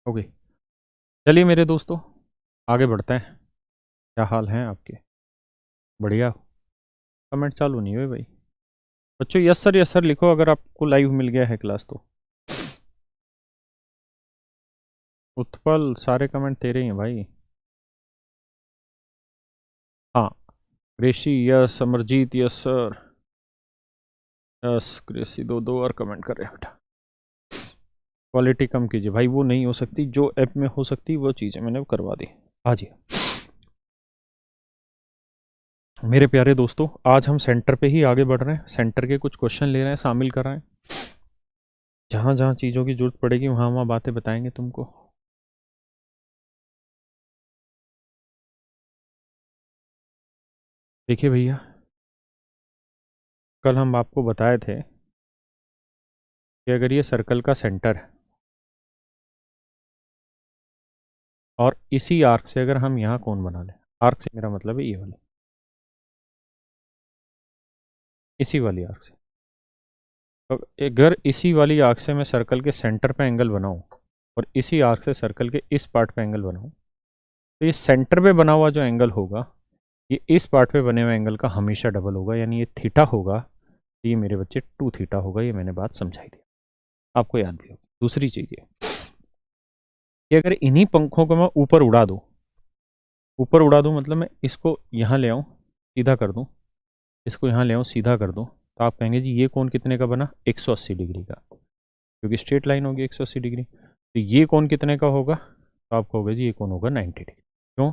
Okay, चलिए मेरे दोस्तों आगे बढ़ते हैं। क्या हाल हैं आपके? बढ़िया। कमेंट चालू नहीं हुए भाई। बच्चों यस सर लिखो अगर आपको लाइव मिल गया है क्लास तो। उत्पल सारे कमेंट तेरे ही हैं भाई। हाँ, Gracy yes, Amarjeet yes sir, yes Gracy दो दो और कमेंट कर रहे हैं बेटा। क्वालिटी कम कीजिए भाई, वो नहीं हो सकती जो ऐप में हो सकती वो चीज़ें मैंने करवा दी। हाँ जी मेरे प्यारे दोस्तों, आज हम सेंटर पे ही आगे बढ़ रहे हैं। सेंटर के कुछ क्वेश्चन ले रहे हैं, शामिल कर रहे हैं। जहाँ जहाँ चीज़ों की जरूरत पड़ेगी वहाँ वहाँ बातें बताएंगे तुमको। देखिए भैया, कल हम आपको बताए थे कि अगर ये सर्कल का सेंटर है और इसी आर्क से अगर हम यहाँ कोण बना लें, आर्क से मेरा मतलब है ये वाली, इसी वाली आर्क से, तो अगर इसी वाली आर्क से मैं सर्कल के सेंटर पे एंगल बनाऊं और इसी आर्क से सर्कल के इस पार्ट पे एंगल बनाऊं, तो ये सेंटर पे बना हुआ जो एंगल होगा ये इस पार्ट पे बने हुए एंगल का हमेशा डबल होगा, यानी ये थीटा होगा। ये मेरे बच्चे 2 थीटा होगा। ये मैंने बात समझाई थी, आपको याद भी होगी। दूसरी चीज़ ये कि अगर इन्हीं पंखों को मैं ऊपर उड़ा दूँ मतलब मैं इसको यहाँ ले आऊँ सीधा कर दूँ, इसको यहाँ ले आऊँ सीधा कर दूँ, तो आप कहेंगे जी ये कोण कितने का बना? 180 डिग्री का, क्योंकि स्ट्रेट लाइन होगी 180 डिग्री। तो ये कोण कितने का होगा? तो आप कहोगे जी ये कोण होगा 90 डिग्री। क्यों?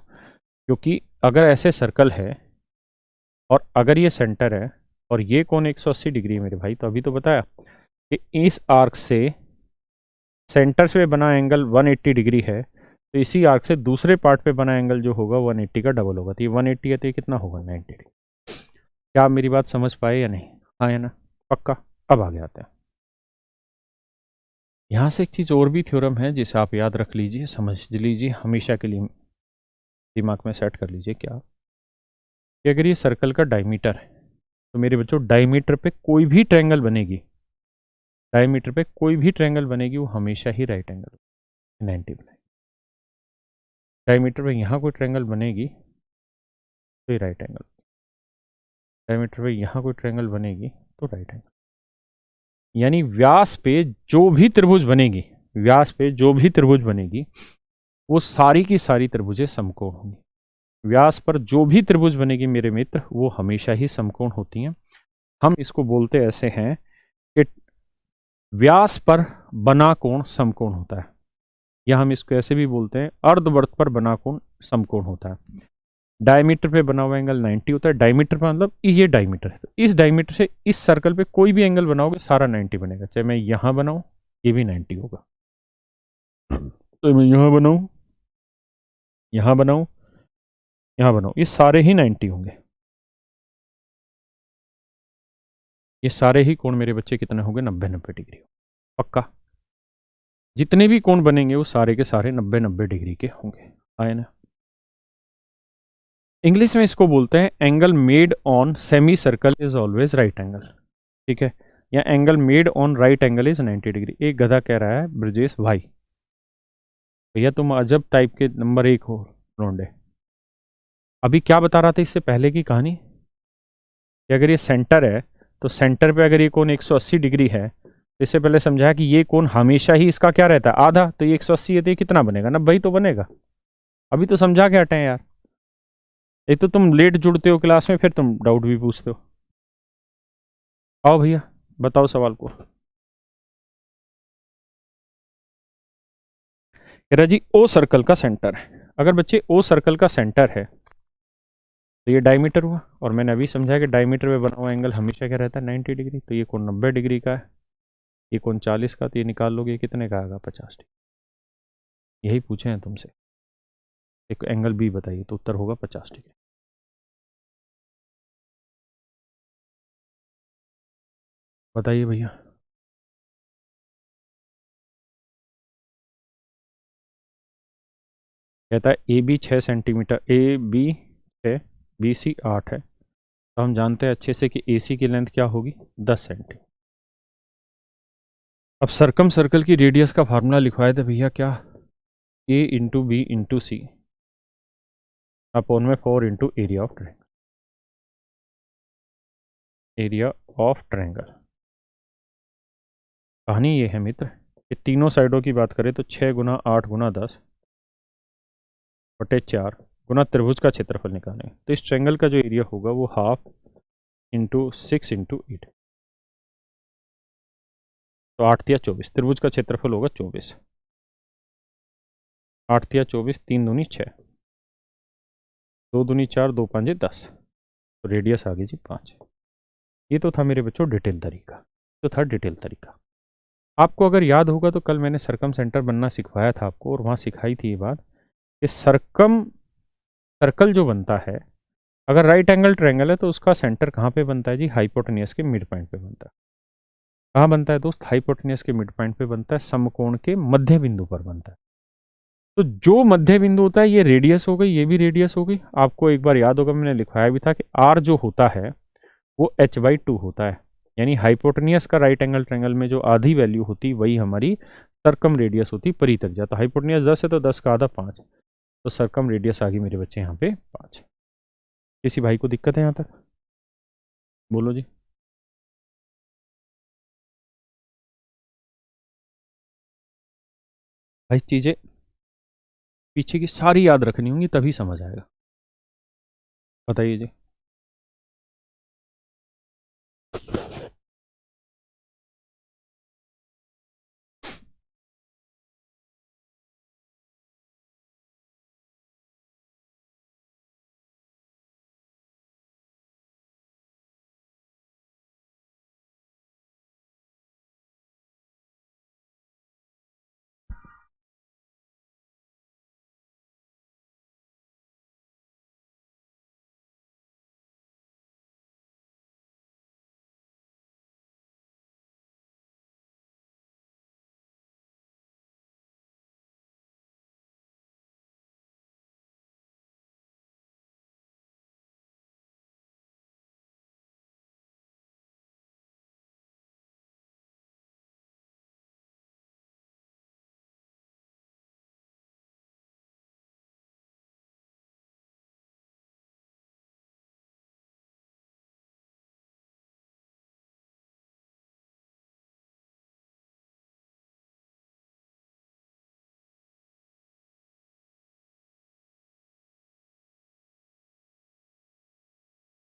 क्योंकि अगर ऐसे सर्कल है और अगर ये सेंटर है और ये कोण 180 डिग्री है मेरे भाई, तो अभी तो बताया कि इस आर्क से सेंटर से बना एंगल 180 डिग्री है, तो इसी आर्क से दूसरे पार्ट पे बना एंगल जो होगा 180 का डबल होगा। तो ये 180 है तो ये कितना होगा? 90 डिग्री। क्या आप मेरी बात समझ पाए या नहीं? हाँ या ना? पक्का। अब आगे आते हैं। यहाँ से एक चीज़ और भी थ्योरम है जिसे आप याद रख लीजिए, समझ लीजिए, हमेशा के लिए दिमाग में सेट कर लीजिए। क्या कि अगर ये सर्कल का डायमीटर है तो मेरे बच्चों डायमीटर पे कोई भी ट्रायंगल बनेगी, डायमीटर पे कोई भी ट्रायंगल बनेगी वो हमेशा ही राइट एंगल 90 बनेगी। डायमीटर पे यहाँ कोई ट्रायंगल बनेगी तो ये राइट एंगल, डायमीटर पे यहाँ कोई ट्रायंगल बनेगी तो राइट एंगल। यानी व्यास पे जो भी त्रिभुज बनेगी, व्यास पे जो भी त्रिभुज बनेगी वो सारी की सारी त्रिभुजें समकोण होंगी। व्यास पर जो भी त्रिभुज बनेगी मेरे मित्र वो हमेशा ही समकोण होती हैं। हम इसको बोलते ऐसे हैं कि व्यास पर बना कोण समकोण होता है, या हम इसको ऐसे भी बोलते हैं अर्धवृत्त पर बना कोण समकोण होता है। डायमीटर पे बना हुआ एंगल 90 होता है। डायमीटर पर मतलब ये डायमीटर है, तो इस डायमीटर से इस सर्कल पे कोई भी एंगल बनाओगे सारा 90 बनेगा। चाहे मैं यहां बनाऊं ये भी 90 होगा, तो मैं यहां बनाऊं, यहां बनाऊं, यहां बनाऊं, ये सारे ही 90 होंगे। ये सारे ही कोण मेरे बच्चे कितने होंगे? 90-90 डिग्री। पक्का। जितने भी कोण बनेंगे वो सारे के सारे 90-90 डिग्री के होंगे। आए ना? इंग्लिश में इसको बोलते हैं angle made on semi circle is always right angle. ठीक है, या angle made on right angle is 90 degree. एक गधा कह रहा है ब्रजेश भाई, भैया तुम अजब टाइप के नंबर 1 हो रोंडे। अभी क्या बता रहा था इससे पहले की कहानी कि अगर ये सेंटर है तो सेंटर पे अगर ये कोण 180 डिग्री है, तो इससे पहले समझाया कि ये कोण हमेशा ही इसका क्या रहता है? आधा। तो ये 180 है तो ये कितना बनेगा? 90 तो बनेगा। अभी तो समझा के हटे हैं यार। एक तो तुम लेट जुड़ते हो क्लास में, फिर तुम डाउट भी पूछते हो। आओ भैया बताओ सवाल को। कह रहा जी ओ सर्कल का सेंटर है। अगर बच्चे ओ सर्कल का सेंटर है तो ये डायमीटर हुआ, और मैंने अभी समझाया कि डायमीटर में बना हुआ एंगल हमेशा क्या रहता है? 90 डिग्री। तो ये कोण 90 डिग्री का है, ये कोण 40 का, तो ये निकाल लोगे कितने का आएगा? 50 डिग्री। यही पूछे हैं तुमसे, एक एंगल बी बताइए, तो उत्तर होगा 50 डिग्री। बताइए भैया। कहता है A B 6 centimetre, A B 6, B C 8 है, तो हम जानते हैं अच्छे से कि ए सी की लेंथ क्या होगी? 10 सेंटी। अब सर्कम सर्कल की रेडियस का फार्मूला लिखवाए थे भैया, क्या ए इंटू बी इंटू सी अपॉन में 4 into area of triangle. Area of triangle कहानी ये है मित्र कि तीनों साइडों की बात करें तो 6 गुना 8 गुना 10 बटे 4 गुना त्रिभुज का क्षेत्रफल निकालें। तो इस ट्रायंगल का जो एरिया होगा वो हाफ इंटू 6 इंटू 8, तो 8 या 24। त्रिभुज का क्षेत्रफल होगा 24। 8 या 24, 3 दूनी 6, 2 दूनी 4, 2 5 10, तो रेडियस आ गई जी 5। ये तो था मेरे बच्चों डिटेल तरीका, तो था डिटेल तरीका। आपको अगर याद होगा तो कल मैंने सरकम सेंटर बनना सिखवाया था आपको, और वहाँ सिखाई थी ये बात कि सर्कल जो बनता है, अगर राइट एंगल ट्रायंगल है तो उसका सेंटर कहाँ पे बनता है जी? हाइपोटेनियस के मिड पॉइंट पे बनता है। कहाँ बनता है दोस्त? हाइपोटेनियस के मिड पॉइंट पे बनता है, समकोण के मध्य बिंदु पर बनता है। तो जो मध्य बिंदु होता है, ये रेडियस हो गई, ये भी रेडियस हो गई। आपको एक बार याद होगा मैंने लिखवाया भी था कि आर जो होता है वो h/2 होता है, यानी हाइपोटेनियस का राइट एंगल ट्रायंगल में जो आधी वैल्यू होती वही हमारी सरकम रेडियस होती परी त्रिज्या। तो हाइपोटेनियस 10 है तो 10 का आधा 5, तो सरकम रेडियस आ गई मेरे बच्चे यहाँ पे 5। किसी भाई को दिक्कत है यहाँ तक? बोलो जी। भाई चीजें पीछे की सारी याद रखनी होंगी तभी समझ आएगा। बताइए जी।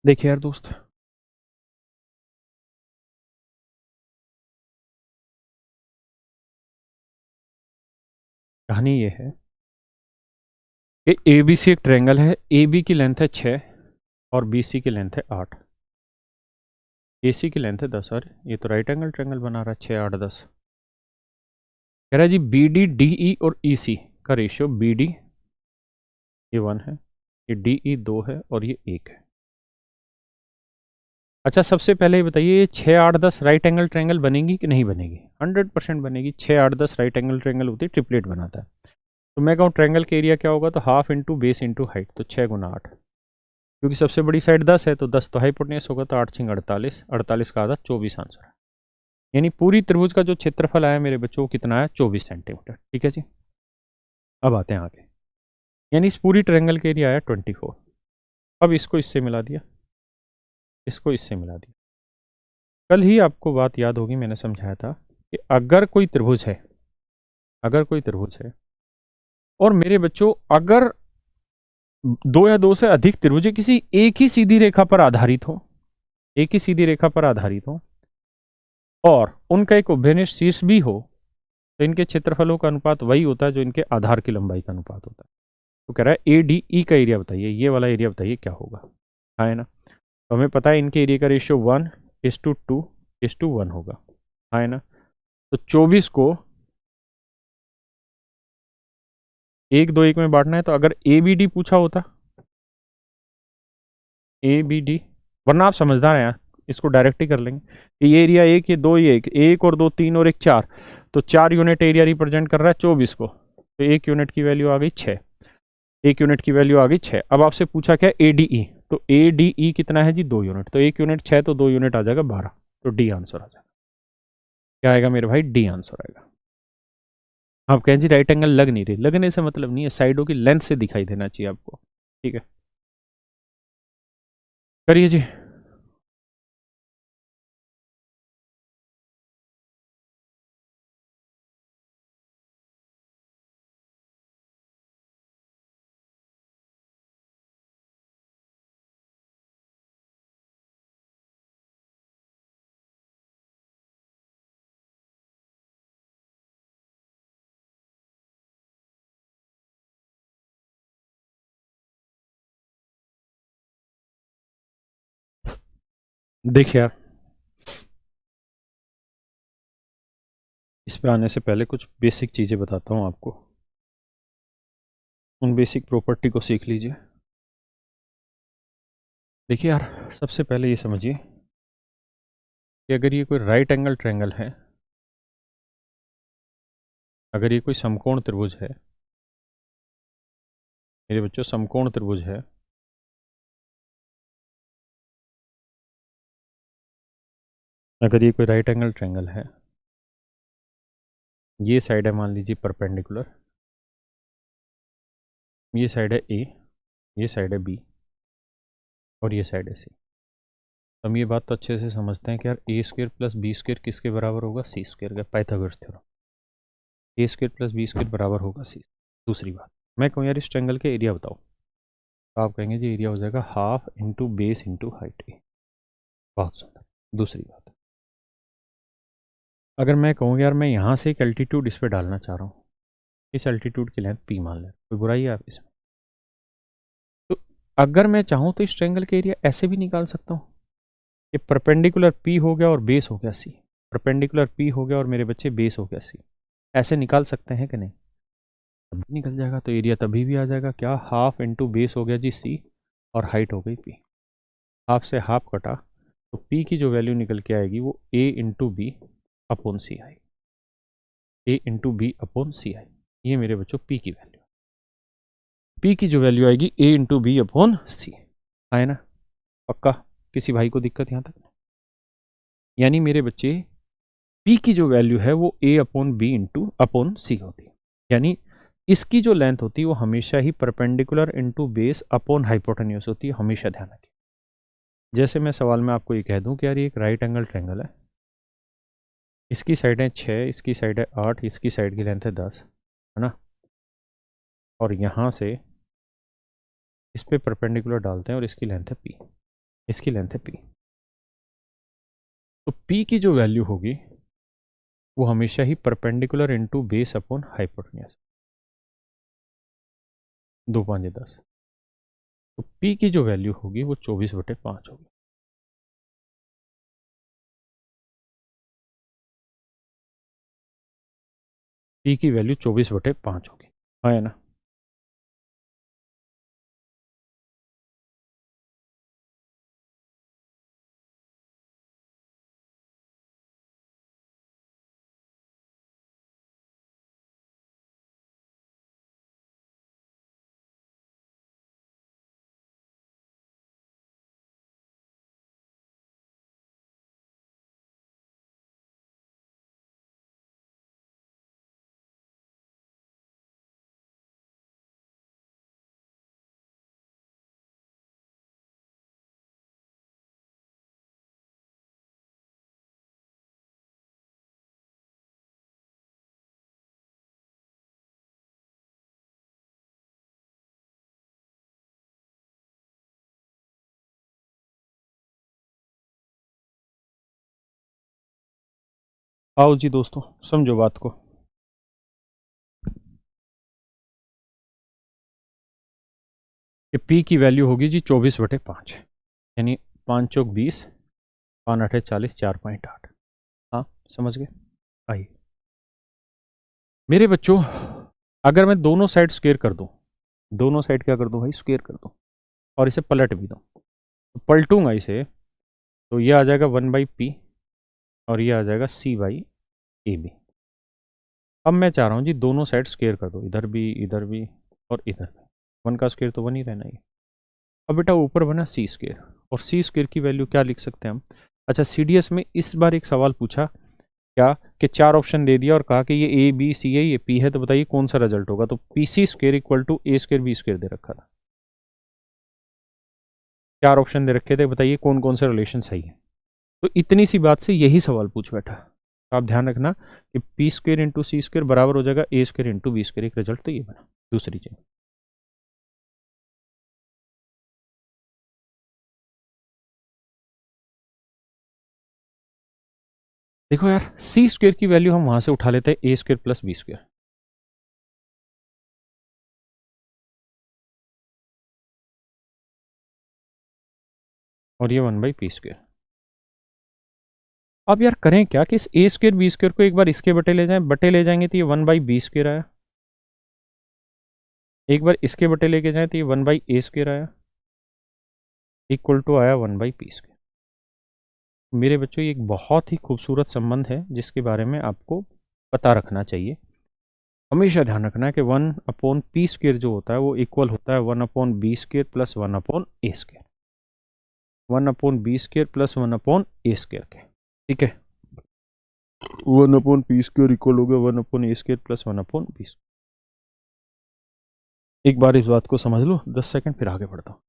देखिए यार दोस्त, कहानी ये है कि ए बी सी एक ट्रायंगल है। ए बी की लेंथ है 6 और बी सी की लेंथ है 8। ए सी की लेंथ है 10। और ये तो राइट एंगल ट्रायंगल बना रहा है, 6 8 10। कह रहा है जी बी डी डी ई और ई सी का रेशियो, बी डी ये 1 है, ये डी ई 2 है और ये 1 है। अच्छा सबसे पहले ये बताइए, ये 6 8 10 राइट एंगल ट्रायंगल बनेगी कि नहीं बनेगी? 100% बनेगी। 6 8 10 राइट एंगल ट्रायंगल होती है, ट्रिपलेट बनाता है। तो मैं कहूँ ट्रायंगल का एरिया क्या होगा? तो half into base into height, तो 6 गुना 8, क्योंकि सबसे बड़ी साइड 10 है तो 10 तो हाइपोटेन्यूस होगा, तो 8 छिंग 48, 48 का आधा 24 आंसर है। यानी पूरी त्रिभुज का जो क्षेत्रफल आया मेरे बच्चों को कितना है? 24 सेंटीमीटर। ठीक है जी, अब आते हैं आगे। यानी इस पूरी ट्रायंगल का एरिया आया 24। अब इसको इससे मिला दिया, इसको इससे मिला दिया। कल ही आपको बात याद होगी, मैंने समझाया था कि अगर कोई त्रिभुज है, अगर कोई त्रिभुज है और मेरे बच्चों अगर दो या दो से अधिक त्रिभुज किसी एक ही सीधी रेखा पर आधारित हो, एक ही सीधी रेखा पर आधारित हो और उनका एक उभयनिष्ठ शीर्ष भी हो, तो इनके क्षेत्रफलों का अनुपात वही होता है जो इनके आधार की लंबाई का अनुपात होता है। तो कह रहा है ए डी ई का एरिया बताइए, ये वाला एरिया बताइए क्या होगा। हाँ है ना? तो हमें पता है इनके एरिया का रेशियो 1:2:1 होगा। हाँ है ना? तो 24 को 1 2 1 में बांटना है, तो अगर ए बी डी पूछा होता, ए बी डी, वरना आप समझदार हैं यार, इसको डायरेक्ट ही कर लेंगे। ये एरिया 1, ये 2, ये 1, 1 और 2 3 और 1 4, तो 4 यूनिट एरिया रिप्रेजेंट कर रहा है 24 को, तो 1 यूनिट की वैल्यू आ गई 6। 1 यूनिट की वैल्यू आ गई 6। अब आपसे पूछा क्या? ए डी ई, तो ए डी ई कितना है जी? 2 यूनिट, तो 1 यूनिट 6, तो 2 यूनिट आ जाएगा 12, तो डी आंसर आ जाएगा। क्या आएगा मेरे भाई? डी आंसर आएगा। आप कहें जी राइट एंगल लग नहीं रही, लगने से मतलब नहीं है, साइडों की लेंथ से दिखाई देना चाहिए आपको। ठीक है, करिए जी। देखिए यार, इस पे आने से पहले कुछ बेसिक चीज़ें बताता हूँ आपको। उन बेसिक प्रॉपर्टी को सीख लीजिए। देखिए यार, सबसे पहले ये समझिए कि अगर ये कोई राइट एंगल ट्रायंगल है, अगर ये कोई समकोण त्रिभुज है, मेरे बच्चों समकोण त्रिभुज है, अगर ये कोई राइट एंगल ट्रायंगल है, ये साइड है मान लीजिए परपेंडिकुलर, ये साइड है ए, ये साइड है बी, और ये साइड है सी। हम ये बात तो अच्छे से समझते हैं कि यार ए स्क्र प्लस बी स्क्र किसके बराबर होगा, सी स्क्र का, पाइथागोरस थ्योरम। ए स्क्र प्लस बी स्क्र बराबर होगा सी। दूसरी बात, मैं कहूँ यार इस ट्रायंगल के एरिया बताओ, तो आप कहेंगे जी एरिया हो जाएगा half into base into height ए। बहुत सुंदर। दूसरी बात, अगर मैं कहूँ यार मैं यहाँ से एक एल्टीट्यूड इस पर डालना चाह रहा हूँ, इस एल्टीट्यूड की लेंथ पी मान लें, कोई बुराई है आप इसमें? तो अगर मैं चाहूँ तो इस ट्रायंगल के एरिया ऐसे भी निकाल सकता हूँ, ये परपेंडिकुलर पी हो गया और बेस हो गया सी, परपेंडिकुलर पी हो गया और मेरे बच्चे बेस हो गया सी। ऐसे निकाल सकते हैं कि नहीं? तब भी निकल जाएगा, तो एरिया तभी भी आ जाएगा क्या, हाफ इंटू बेस हो गया जी सी, और हाइट हो गई पी। हाफ से हाफ कटा, तो पी की जो वैल्यू निकल के आएगी वो ए इंटू बी अपॉन सी आई, ए इंटू बी अपॉन सी आई। ये मेरे बच्चों पी की वैल्यू, पी की जो वैल्यू आएगी ए इंटू बी अपॉन सी। आए ना? पक्का? किसी भाई को दिक्कत यहाँ तक? यानी मेरे बच्चे पी की जो वैल्यू है वो ए अपॉन बी इंटू अपॉन सी होती है, यानी इसकी जो लेंथ होती है वो हमेशा ही perpendicular into base upon hypotenuse होती है, हमेशा ध्यान रखिए। जैसे मैं सवाल में आपको ये कह दूं कि यार ये एक राइट एंगल ट्रायंगल है, इसकी साइड है 6, इसकी साइड है 8, इसकी साइड की लेंथ है 10, है ना, और यहाँ से इस पे परपेंडिकुलर डालते हैं और इसकी लेंथ है पी, इसकी लेंथ है पी। तो पी की जो वैल्यू होगी वो हमेशा ही perpendicular into base upon hypotenuse, 2×5=10। तो पी की जो वैल्यू होगी वो 24/5 होगी। पी की वैल्यू 24/5 होगी, हाँ है ना? आओ जी दोस्तों, समझो बात को। कि पी की वैल्यू होगी जी 24/5, यानी 5×4 = 20, 5×8 = 40, 4.8। हाँ, समझ गए? आइए मेरे बच्चों, अगर मैं दोनों साइड स्क्वेयर कर दूं, दोनों साइड क्या कर दूं भाई, स्क्वेयर कर दूं, और इसे पलट भी दूं, तो पलटूंगा इसे, तो ये आ जाएगा 1/p, और ये आ जाएगा c/ab। अब मैं चाह रहा हूँ जी दोनों साइड स्क्वेयर कर दो, इधर भी और इधर भी, 1 का स्क्वेयर तो 1 ही रहना ही। अब बेटा ऊपर बना सी स्क्वेयर, और सी स्क्वेयर की वैल्यू क्या लिख सकते हैं हम? अच्छा, CDS में इस बार एक सवाल पूछा क्या कि 4 ऑप्शन दे दिया और कहा कि ये ए बी सी है, ये पी है, तो बताइए कौन सा रिजल्ट होगा। तो P C square equal to A square B square दे रखा था, 4 ऑप्शन दे रखे थे, बताइए कौन कौन से रिलेशन सही है। तो इतनी सी बात से यही सवाल पूछ बैठा। तो आप ध्यान रखना कि P square into C square बराबर हो जाएगा ए स्क्वेयर इंटू बी स्क्वेयर। एक रिजल्ट तो ये बना। दूसरी चीज देखो यार, सी स्क्वेयर की वैल्यू हम वहां से उठा लेते हैं ए स्क्वेयर प्लस बी स्क्वेयर, और ये 1/p²। अब यार करें क्या कि इस ए स्क्वेयर बी स्क्वेयर को एक बार इसके बटे ले जाएंगे तो ये 1/b² आया, एक बार इसके बटे लेके जाए तो ये 1/a² आया, इक्वल टू आया 1/p²। मेरे बच्चों ये एक बहुत ही खूबसूरत संबंध है जिसके बारे में आपको पता रखना चाहिए। हमेशा ध्यान रखना है कि 1/p² जो होता है वो इक्वल होता है 1/b² plus 1/a², 1/b² plus 1/a² के। ठीक है, 1/p² इक्वल हो गया 1/a² प्लस 1/b²। एक बार इस बात को समझ लो, 10 सेकंड फिर आगे बढ़ता हूँ।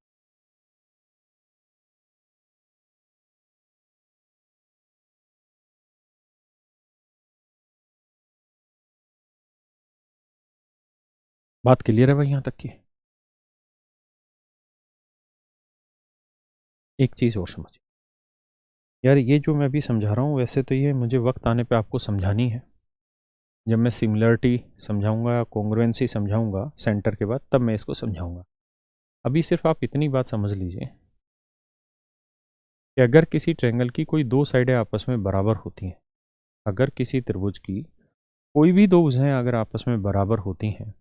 बात क्लियर है भाई यहाँ तक की? एक चीज़ और समझिए यार, ये जो मैं अभी समझा रहा हूँ वैसे तो ये मुझे वक्त आने पे आपको समझानी है। जब मैं सिमिलरिटी समझाऊंगा या कॉन्ग्रुएंसी समझाऊंगा सेंटर के बाद, तब मैं इसको समझाऊंगा। अभी सिर्फ आप इतनी बात समझ लीजिए कि अगर किसी ट्रायंगल की कोई दो साइडें आपस में बराबर होती हैं, अगर किसी त्रिभुज की कोई भी दो भुजाएं अगर आपस में बराबर होती हैं,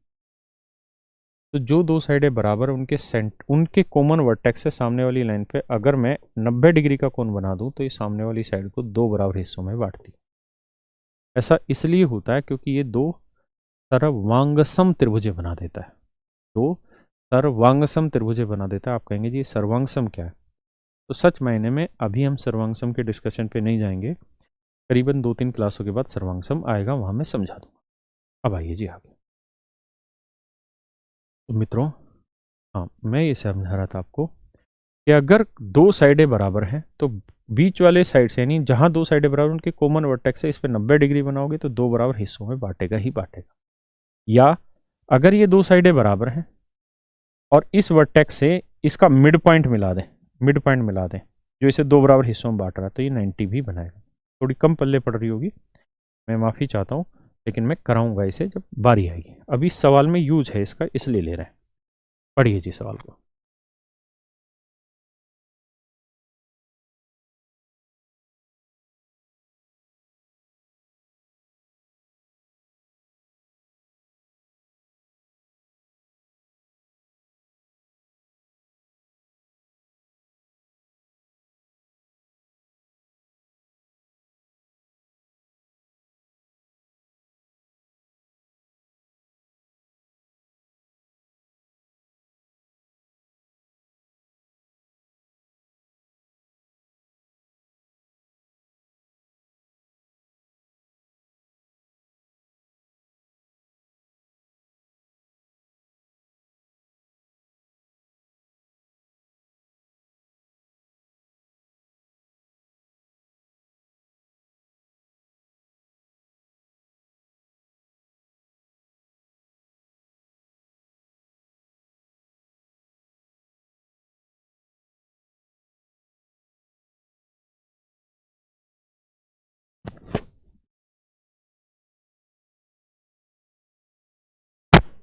तो जो दो साइडें बराबर उनके कॉमन वर्टेक्स से सामने वाली लाइन पे अगर मैं 90 डिग्री का कोण बना दूं तो ये सामने वाली साइड को दो बराबर हिस्सों में बांटती है। ऐसा इसलिए होता है क्योंकि ये दो सर्वांगसम त्रिभुजें बना देता है। दो सर्वांगसम त्रिभुजें बना देता है। आप कहेंगे जी सर्वांगसम क्या है? तो सच मायने में अभी हम सर्वांगसम के डिस्कशन पे नहीं जाएंगे, करीबन 2-3 क्लासों के बाद सर्वांगसम आएगा, वहां मैं समझा दूंगा। अब आइए जी आगे। तो मित्रों, हाँ मैं ये समझा रहा था आपको कि अगर दो साइडें बराबर हैं तो बीच वाले साइड से, यानी जहां दो साइडें बराबर उनके कॉमन वर्टेक्स है, इस पे 90 डिग्री बनाओगे तो दो बराबर हिस्सों में बांटेगा ही बांटेगा। या अगर ये दो साइडें बराबर हैं और इस वर्टेक्स से इसका मिड पॉइंट मिला दें, मिड पॉइंट मिला दें जो इसे दो बराबर हिस्सों में बांट रहा है, तो ये 90 भी बनाएगा। थोड़ी कम पल्ले पड़ रही होगी, मैं माफ़ी चाहता हूँ, लेकिन मैं कराऊंगा इसे जब बारी आएगी। अभी सवाल में यूज है इसका, इसलिए ले रहे हैं। पढ़िए जी सवाल को।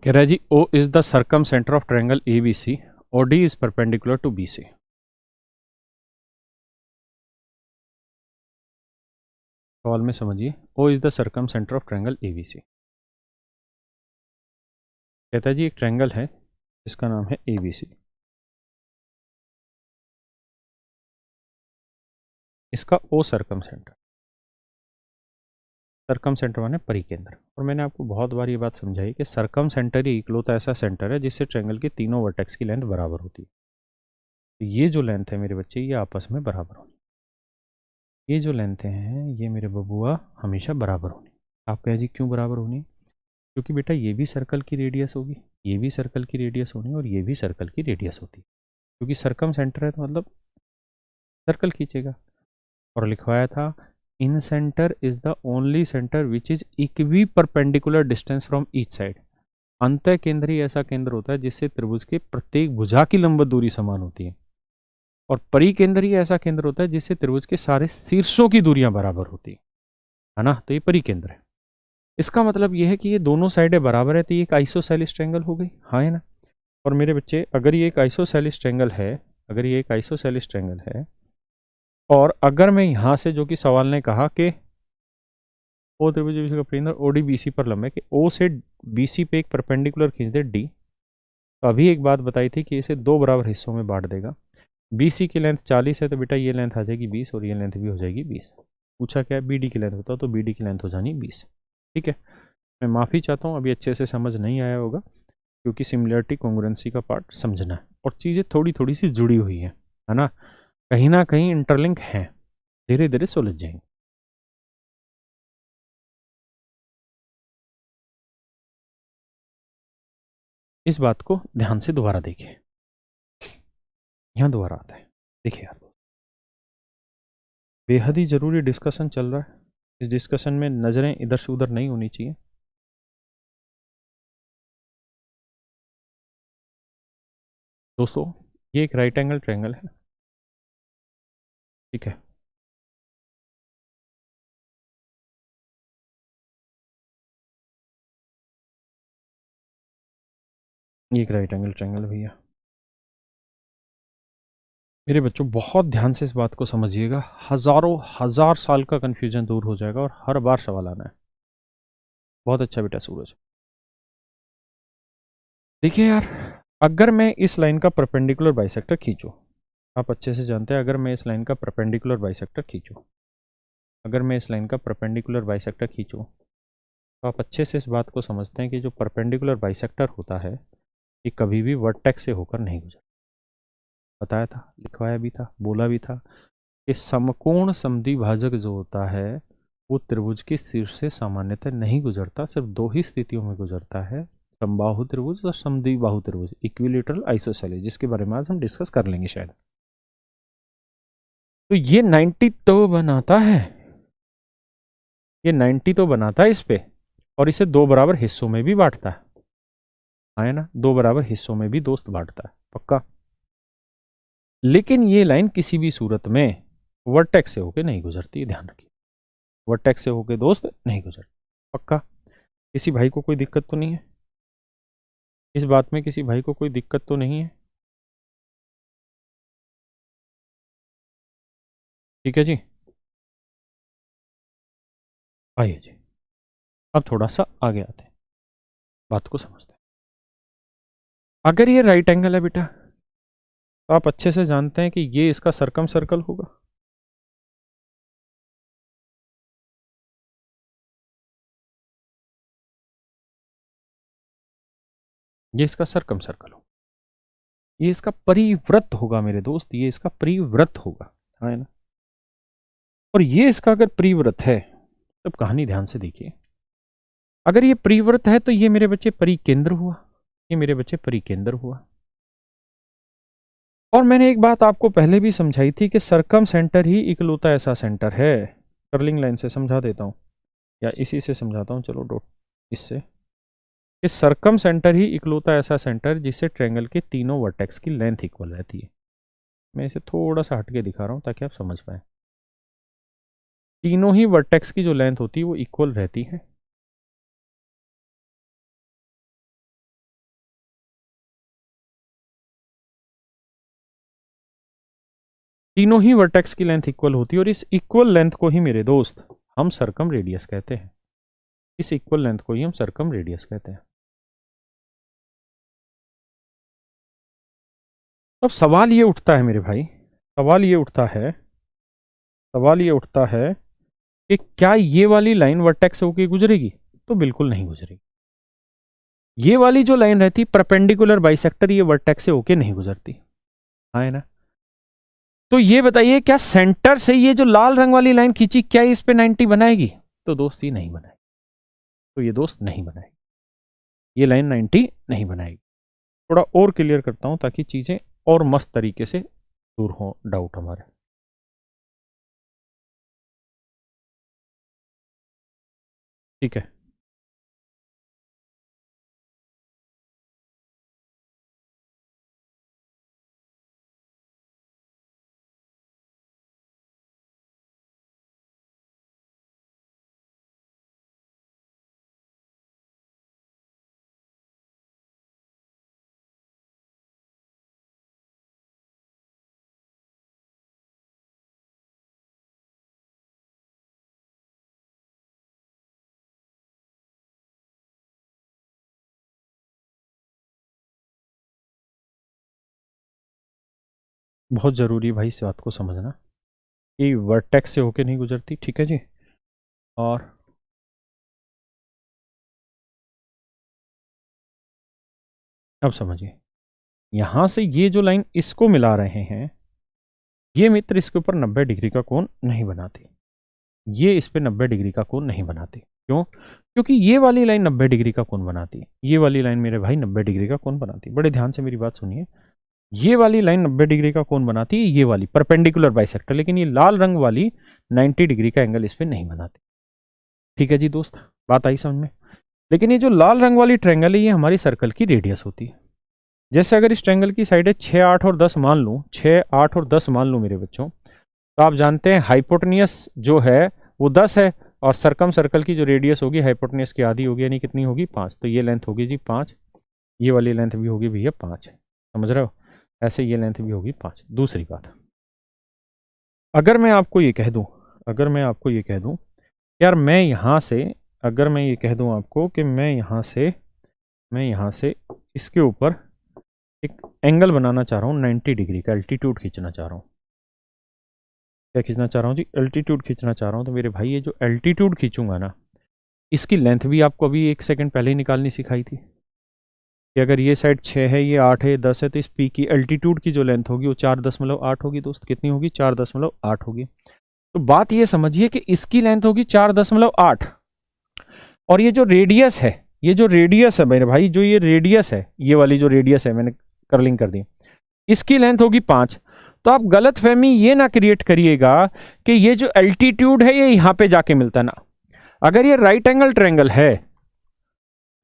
कह रहा है जी O is the circumcentre of triangle A B C और D is perpendicular to B C. सवाल में समझिए, O is the circumcentre of triangle A B C. कहता है जी एक ट्रायंगल है जिसका नाम है ए बी सी, इसका ओ सर्कम सेंटर, सर्कम सेंटर माने परिकेंद्र। और मैंने आपको बहुत बार ये बात समझाई कि सर्कम सेंटर ही इकलौता ऐसा सेंटर है जिससे ट्रायंगल के तीनों वर्टेक्स की लेंथ बराबर होती है। तो ये जो लेंथ है मेरे बच्चे, ये आपस में बराबर होगी। ये जो लेंथ हैं ये मेरे बबुआ हमेशा बराबर होनी। आप कहें जी क्यों बराबर होनी? क्योंकि बेटा ये भी सर्कल की रेडियस होगी, ये भी सर्कल की रेडियस होनी और ये भी सर्कल की रेडियस होती है। क्योंकि सर्कम सेंटर है तो मतलब सर्कल खींचेगा। और लिखवाया था incentre is the only centre which is equi perpendicular distance from each side. अंतः केंद्रीय ऐसा केंद्र होता है जिससे त्रिभुज के प्रत्येक भुजा की लंबवत दूरी समान होती है। और परिकेंद्रीय ऐसा केंद्र होता है जिससे त्रिभुज के सारे शीर्षों की दूरियां बराबर होती है ना। तो ये परिकेंद्र है। इसका मतलब ये है कि ये दोनों साइडें बराबर है तो ये एक आइसोसेलिस ट्रायंगल हो गई, हाँ है ना। और मेरे बच्चे अगर ये एक आइसोसेलिस ट्रायंगल है, अगर ये एक आइसोसेलिस ट्रायंगल है और अगर मैं यहाँ से जो कि सवाल ने कहा कि ओ त्रिभुज का परिकेंद्र ओडी बीसी पर लंब है कि ओ से बीसी पे एक परपेंडिकुलर खींच दे डी। तो अभी एक बात बताई थी कि इसे दो बराबर हिस्सों में बांट देगा। बीसी की लेंथ 40 है तो बेटा ये लेंथ आ जाएगी 20 और ये लेंथ भी हो जाएगी 20। पूछा क्या है बीडी की लेंथ होता तो बीडी की लेंथ हो जानी 20। ठीक है, मैं माफ़ी चाहता हूँ अभी अच्छे से समझ नहीं आया होगा क्योंकि सिमिलरिटी कॉन्ग्रुएंसी का पार्ट समझना है और चीज़ें थोड़ी थोड़ी सी जुड़ी हुई है ना कहीं इंटरलिंक हैं, धीरे धीरे सुलझ जाएंगे। इस बात को ध्यान से दोबारा देखिए, यहाँ दोबारा आता है। देखिए यार बेहद ही ज़रूरी डिस्कशन चल रहा है, इस डिस्कशन में नज़रें इधर से उधर नहीं होनी चाहिए। दोस्तों ये एक राइट एंगल ट्रायंगल है, ठीक है। ये एक राइट एंगल ट्रायंगल भैया। मेरे बच्चों बहुत ध्यान से इस बात को समझिएगा, हजारों हजार साल का कन्फ्यूजन दूर हो जाएगा और हर बार सवाल आना है। बहुत अच्छा बेटा सूरज। देखिए यार अगर मैं इस लाइन का परपेंडिकुलर बाइसेक्टर खींचूं, आप अच्छे से जानते हैं अगर मैं इस लाइन का परपेंडिकुलर बाइसेक्टर खींचूं, अगर मैं इस लाइन का परपेंडिकुलर बाइसेक्टर खींचूं तो आप अच्छे से इस बात को समझते हैं कि जो परपेंडिकुलर बाइसेक्टर होता है ये कभी भी वर्टेक्स से होकर नहीं गुजरता। बताया था, लिखवाया भी था, बोला भी था कि समकोण समद्विभाजक जो होता है वो त्रिभुज के शीर्ष से सामान्यतः नहीं गुजरता, सिर्फ दो ही स्थितियों में गुजरता है, समबाहु त्रिभुज और समद्विबाहु त्रिभुज, इक्विलेटरल आइसोसेलेस, जिसके बारे में आज हम डिस्कस कर लेंगे शायद। तो ये 90 तो बनाता है, ये 90 तो बनाता है इस पे और इसे दो बराबर हिस्सों में भी बांटता है ना, दो बराबर हिस्सों में भी दोस्त बांटता है पक्का। लेकिन ये लाइन किसी भी सूरत में वर्टेक्स से होके नहीं गुजरती, ध्यान रखिए, वर्टेक्स से होके दोस्त नहीं गुजरती पक्का। किसी भाई को कोई दिक्कत तो नहीं है इस बात में? किसी भाई को कोई दिक्कत तो नहीं है? ठीक है जी, आइए जी अब थोड़ा सा आगे आते हैं, बात को समझते हैं। अगर ये राइट एंगल है बेटा तो आप अच्छे से जानते हैं कि ये इसका सरकम सर्कल होगा, ये इसका सरकम सर्कल होगा, ये इसका परिवृत्त होगा मेरे दोस्त, ये इसका परिवृत्त होगा, है ना। और ये इसका अगर परिवृत्त है तब कहानी ध्यान से देखिए, अगर ये परिवृत्त है तो ये मेरे बच्चे परिकेंद्र हुआ, ये मेरे बच्चे परिकेंद्र हुआ। और मैंने एक बात आपको पहले भी समझाई थी कि सरकम सेंटर ही इकलौता ऐसा सेंटर है, कर्लिंग लाइन से समझा देता हूं या इसी से समझाता हूं, चलो डॉट इससे, कि सरकम सेंटर ही इकलौता ऐसा सेंटर जिससे ट्रायंगल के तीनों वर्टेक्स की लेंथ इक्वल रहती है। मैं इसे थोड़ा सा हटके दिखा रहा हूं ताकि आप समझ पाए। तीनों ही वर्टेक्स की जो लेंथ होती है वो इक्वल रहती है। तीनों ही वर्टेक्स की लेंथ इक्वल होती है और इस इक्वल लेंथ को ही मेरे दोस्त हम सरकम रेडियस कहते हैं, इस इक्वल लेंथ को ही हम सरकम रेडियस कहते हैं। अब सवाल ये उठता है मेरे भाई, सवाल ये उठता है, सवाल ये उठता है कि क्या ये वाली लाइन वर्टेक्स से होकर गुजरेगी? तो बिल्कुल नहीं गुजरेगी। ये वाली जो लाइन रहती परपेंडिकुलर बाइसेक्टर, ये वर्टेक्स से होके नहीं गुजरती, है ना। तो ये बताइए क्या सेंटर से ये जो लाल रंग वाली लाइन खींची क्या इस पे 90 बनाएगी? तो दोस्त ये नहीं बनाएगी, तो ये दोस्त नहीं बनाएगी, ये लाइन 90 नहीं बनाएगी। थोड़ा और क्लियर करता हूं ताकि चीजें और मस्त तरीके से दूर हो डाउट हमारे। ठीक है, बहुत जरूरी है भाई इस बात को समझना कि वर्टेक्स से होके नहीं गुजरती। ठीक है जी, और अब समझिए यहां से ये जो लाइन इसको मिला रहे हैं, ये मित्र इसके ऊपर 90 डिग्री का कोण नहीं बनाती, ये इस पे 90 डिग्री का कोण नहीं बनाती। क्यों? क्योंकि ये वाली लाइन 90 डिग्री का कोण बनाती है, ये वाली लाइन मेरे भाई 90 डिग्री का कोण बनाती है। बड़े ध्यान से मेरी बात सुनिए, ये वाली लाइन 90 डिग्री का कोण बनाती है, ये वाली परपेंडिकुलर बाइसेक्टर, लेकिन ये लाल रंग वाली 90 डिग्री का एंगल इस पे नहीं बनाती। ठीक है जी दोस्त, बात आई समझ में? लेकिन ये जो लाल रंग वाली ट्रायंगल है ये हमारी सर्कल की रेडियस होती है। जैसे अगर इस ट्रायंगल की साइड है 6, 8 और 10 मान लूँ, 6, 8 और 10 मान लूँ मेरे बच्चों, तो आप जानते हैं हाइपोटेनियस जो है वो 10 है और सरकम सर्कल की जो रेडियस होगी हाइपोटेनियस की आधी होगी, यानी कितनी होगी 5। तो ये लेंथ होगी जी 5, ये वाली लेंथ भी होगी भैया 5, समझ रहे हो? ऐसे ये लेंथ भी होगी 5। दूसरी बात, अगर मैं आपको ये कह दूं, अगर मैं आपको ये कह दूं यार मैं यहाँ से, अगर मैं ये कह दूं आपको कि मैं यहाँ से इसके ऊपर एक एंगल बनाना चाह रहा हूँ 90 डिग्री का, एल्टीट्यूड खींचना चाह रहा हूँ। क्या खींचना चाह रहा हूँ जी? एल्टीट्यूड खींचना चाह रहा हूँ। तो मेरे भाई ये जो एल्टीट्यूड खींचूंगा ना, इसकी लेंथ भी आपको अभी 1 सेकंड पहले ही निकालनी सिखाई थी कि अगर ये साइड 6 है, ये 8 है, ये 10 है, तो इस पी की एल्टीट्यूड की जो लेंथ होगी वो 4.8 होगी दोस्त। कितनी होगी? 4.8 होगी। तो बात ये समझिए कि इसकी लेंथ होगी 4.8 और ये जो रेडियस है, ये जो रेडियस है मेरे भाई, जो ये रेडियस है, ये वाली जो रेडियस है मैंने कर्लिंग कर दी, इसकी लेंथ होगी 5। तो आप गलत फहमी ये ना क्रिएट करिएगा कि ये जो एल्टीट्यूड है ये यहां पे जाके मिलता ना। अगर ये राइट एंगल ट्रायंगल है,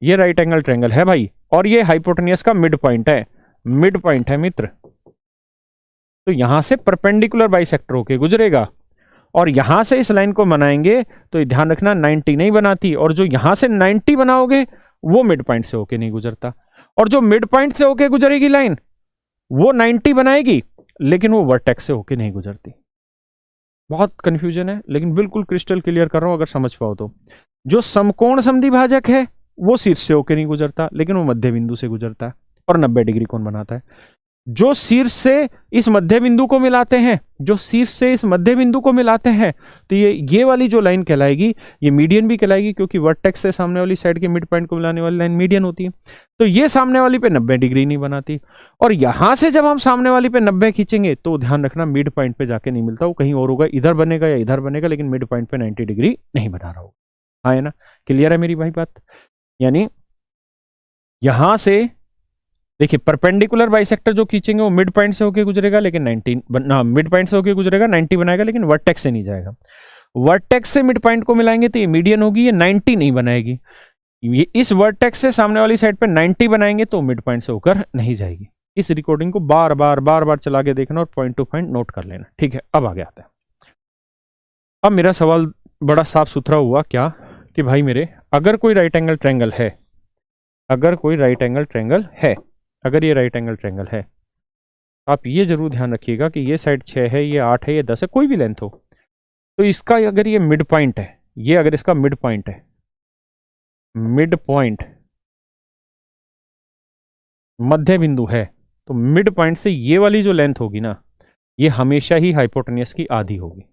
ये राइट एंगल ट्रायंगल है भाई, और ये हाइपोटेनियस का मिड पॉइंट है, मिड पॉइंट है मित्र, तो यहां से परपेंडिकुलर बाइसेक्टर होके गुजरेगा और यहां से इस लाइन को बनाएंगे तो ध्यान रखना 90 नहीं बनाती, और जो यहां से 90 बनाओगे वो मिड पॉइंट से होके नहीं गुजरता, और जो मिड पॉइंट से होके गुजरेगी लाइन वो 90 बनाएगी लेकिन वो वर्टेक्स से होके नहीं गुजरती। बहुत कंफ्यूजन है लेकिन बिल्कुल क्रिस्टल क्लियर कर रहा हूं अगर समझ पाओ तो। जो समकोण समद्विभाजक है वो शीर्ष से होके नहीं गुजरता लेकिन वो मध्य बिंदु से गुजरता है और 90 डिग्री कोण बनाता है। जो शीर्ष से इस मध्य बिंदु को मिलाते हैं, जो शीर्ष से इस मध्य बिंदु को मिलाते हैं, तो ये वाली जो लाइन कहलाएगी ये मीडियन भी कहलाएगी, क्योंकि वर्टेक्स से सामने वाली साइड के मिड पॉइंट को मिलाने वाली लाइन मीडियन होती है। तो ये सामने वाली पे 90 डिग्री नहीं बनाती, और यहां से जब हम सामने वाली पे 90 खींचेंगे तो ध्यान रखना मिड पॉइंट पे जाके नहीं मिलता, वो कहीं और होगा, इधर बनेगा या इधर बनेगा, लेकिन मिड पॉइंट पे 90 डिग्री नहीं बना रहा होगा। हाँ है ना? क्लियर है मेरी भाई बात? यानी यहां से देखिए परपेंडिकुलर बाइसेक्टर जो खींचेंगे वो मिड पॉइंट से होकर गुजरेगा लेकिन 90 मिड पॉइंट से होकर गुजरेगा, 90 बनाएगा लेकिन वर्टेक्स से नहीं जाएगा। वर्टेक्स से मिड पॉइंट को मिलाएंगे तो ये मीडियन होगी, ये 90 नहीं बनाएगी। ये इस वर्टेक्स से सामने वाली साइड पे 90 बनाएंगे तो मिड पॉइंट से होकर नहीं जाएगी। इस रिकॉर्डिंग को बार बार चला के देखना और पॉइंट टू पॉइंट नोट कर लेना। ठीक है, अब आगे आता है। अब मेरा सवाल बड़ा साफ सुथरा हुआ क्या कि भाई मेरे, अगर कोई राइट एंगल ट्रायंगल है, अगर कोई राइट एंगल ट्रायंगल है, अगर ये राइट एंगल ट्रायंगल है, आप ये जरूर ध्यान रखिएगा कि ये साइड 6 है, ये 8 है, ये 10 है, कोई भी लेंथ हो, तो इसका अगर ये मिड पॉइंट है, ये अगर इसका मिड पॉइंट है, मिड पॉइंट मध्य बिंदु है, तो मिड पॉइंट से ये वाली जो लेंथ होगी ना, ये हमेशा ही हाइपोटेनियस की आधी होगी,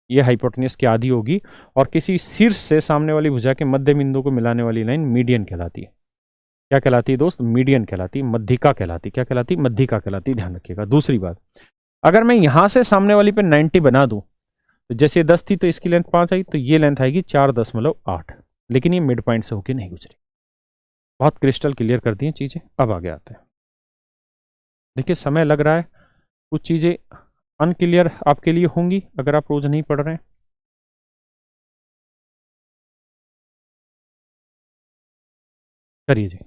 ये हाइपोटेनियस की आधी होगी, और किसी शीर्ष से सामने वाली भुजा के मध्य बिंदु को मिलाने वाली लाइन मीडियन कहलाती है। क्या कहलाती है दोस्त? मीडियन कहलाती, मध्यिका कहलाती। क्या कहलाती? मध्यिका कहलाती। ध्यान रखिएगा। दूसरी बात, अगर मैं यहां से सामने वाली पे 90 बना दूं, तो जैसे 10 थी तो इसकी लेंथ 5 आई, तो ये लेंथ आएगी 4.8, लेकिन ये मिड पॉइंट से होके नहीं गुजरी। बहुत क्रिस्टल क्लियर कर दी हैं चीजें। अब आगे आते हैं। देखिए समय लग रहा है, कुछ चीजें अनक्लियर आपके लिए होंगी अगर आप रोज नहीं पढ़ रहे हैं। करिए जी।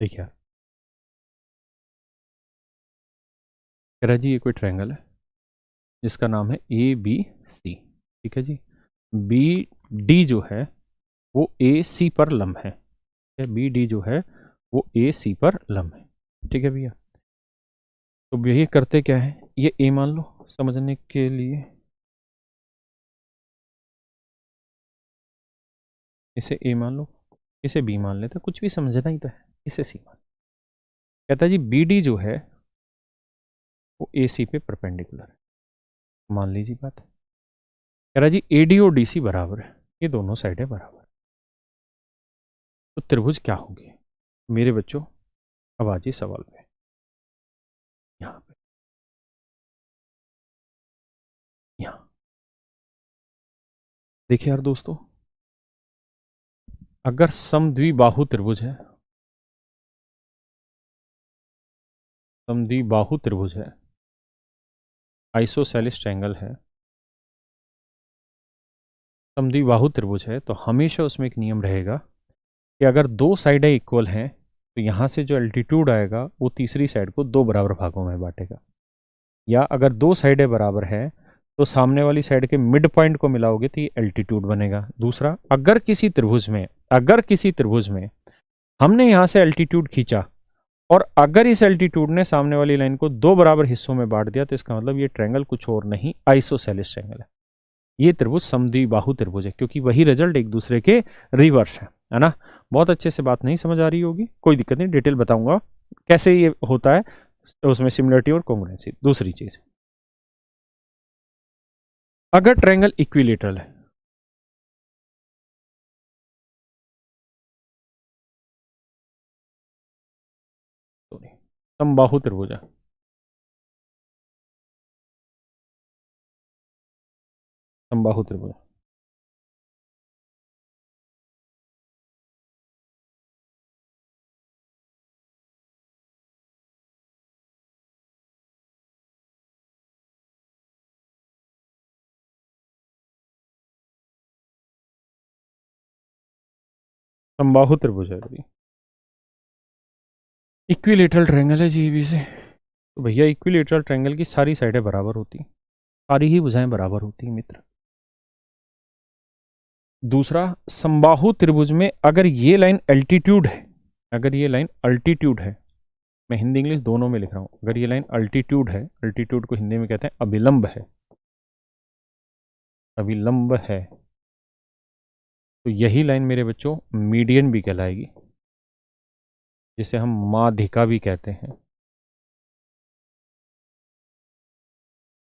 देखिए कह रहा है जी, ये कोई ट्रायंगल है जिसका नाम है ए बी सी। ठीक है जी। बी डी जो है वो ए सी पर लंब है। बी डी जो है वो ए सी पर लंब है। ठीक है भैया। तो यही करते क्या है, ये ए मान लो समझने के लिए, इसे ए मान लो, इसे बी मान लेते, कुछ भी समझना ही तो है, इसे सी मान। कहता है जी बी डी जो है वो ए सी पे परपेंडिकुलर है, मान लीजिए बात। कह रहा है जी ए डी और डी सी बराबर है, ये दोनों साइडें बराबर है, तो त्रिभुज क्या होगी मेरे बच्चों। अब आ जाइए सवाल पे। यहाँ पे, यहाँ देखिए यार दोस्तों, अगर समद्विबाहु त्रिभुज है, समद्विबाहु त्रिभुज है, आइसोसेलेस ट्रायंगल है, समद्विबाहु त्रिभुज है, तो हमेशा उसमें एक नियम रहेगा कि अगर दो साइडें इक्वल हैं तो यहाँ से जो एल्टीट्यूड आएगा वो तीसरी साइड को दो बराबर भागों में बांटेगा। या अगर दो साइडें बराबर है तो सामने वाली साइड के मिड पॉइंट को मिलाओगे तो ये एल्टीट्यूड बनेगा। दूसरा, अगर किसी त्रिभुज में हमने यहाँ से एल्टीट्यूड खींचा और अगर इस एल्टीट्यूड ने सामने वाली लाइन को दो बराबर हिस्सों में बांट दिया, तो इसका मतलब ये ट्रायंगल कुछ और नहीं, आइसोसेलेस ट्रायंगल है। ये त्रिभुज समद्विबाहु त्रिभुज है, क्योंकि वही रिजल्ट एक दूसरे के रिवर्स है ना। बहुत अच्छे से बात नहीं समझ आ रही होगी, कोई दिक्कत नहीं, डिटेल बताऊंगा कैसे ये होता है, उसमें सिमिलरिटी और कॉन्ग्रुएंसी। दूसरी चीज, अगर ट्रायंगल इक्विलेटरल है, समबाहु त्रिभुज है, समबाहु त्रिभुज, समबाहु त्रिभुज है जी, इक्विलेटरल ट्रायंगल है जी बी से। तो भैया इक्विलेटरल ट्रायंगल की सारी साइडें बराबर होती, सारी ही भुजाएं बराबर होती हैं मित्र। दूसरा, समबाहु त्रिभुज में अगर ये लाइन अल्टीट्यूड है, अगर ये लाइन अल्टीट्यूड है, मैं हिंदी इंग्लिश दोनों में लिख रहा हूं, अगर ये लाइन अल्टीट्यूड है, अल्टीट्यूड को हिंदी में कहते हैं अभिलंब है, अभिलंब है, तो यही लाइन मेरे बच्चों मीडियन भी कहलाएगी, जिसे हम माध्यिका भी कहते हैं।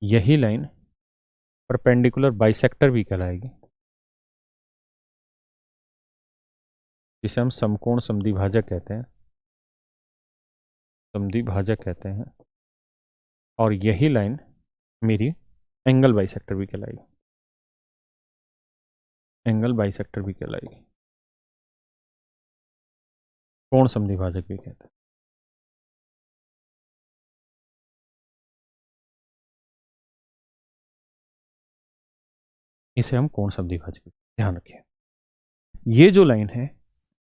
यही लाइन परपेंडिकुलर बाइसेक्टर भी कहलाएगी, जिसे हम समकोण समद्विभाजक कहते हैं, समद्विभाजक कहते हैं। और यही लाइन मेरी एंगल बाइसेक्टर भी कहलाएगी, एंगल बाइसेक्टर भी कहलाएगी, कोण समद्विभाजक भी कहते हैं। इसे हम कोण समद्विभाजक, ध्यान रखिए। ये जो लाइन है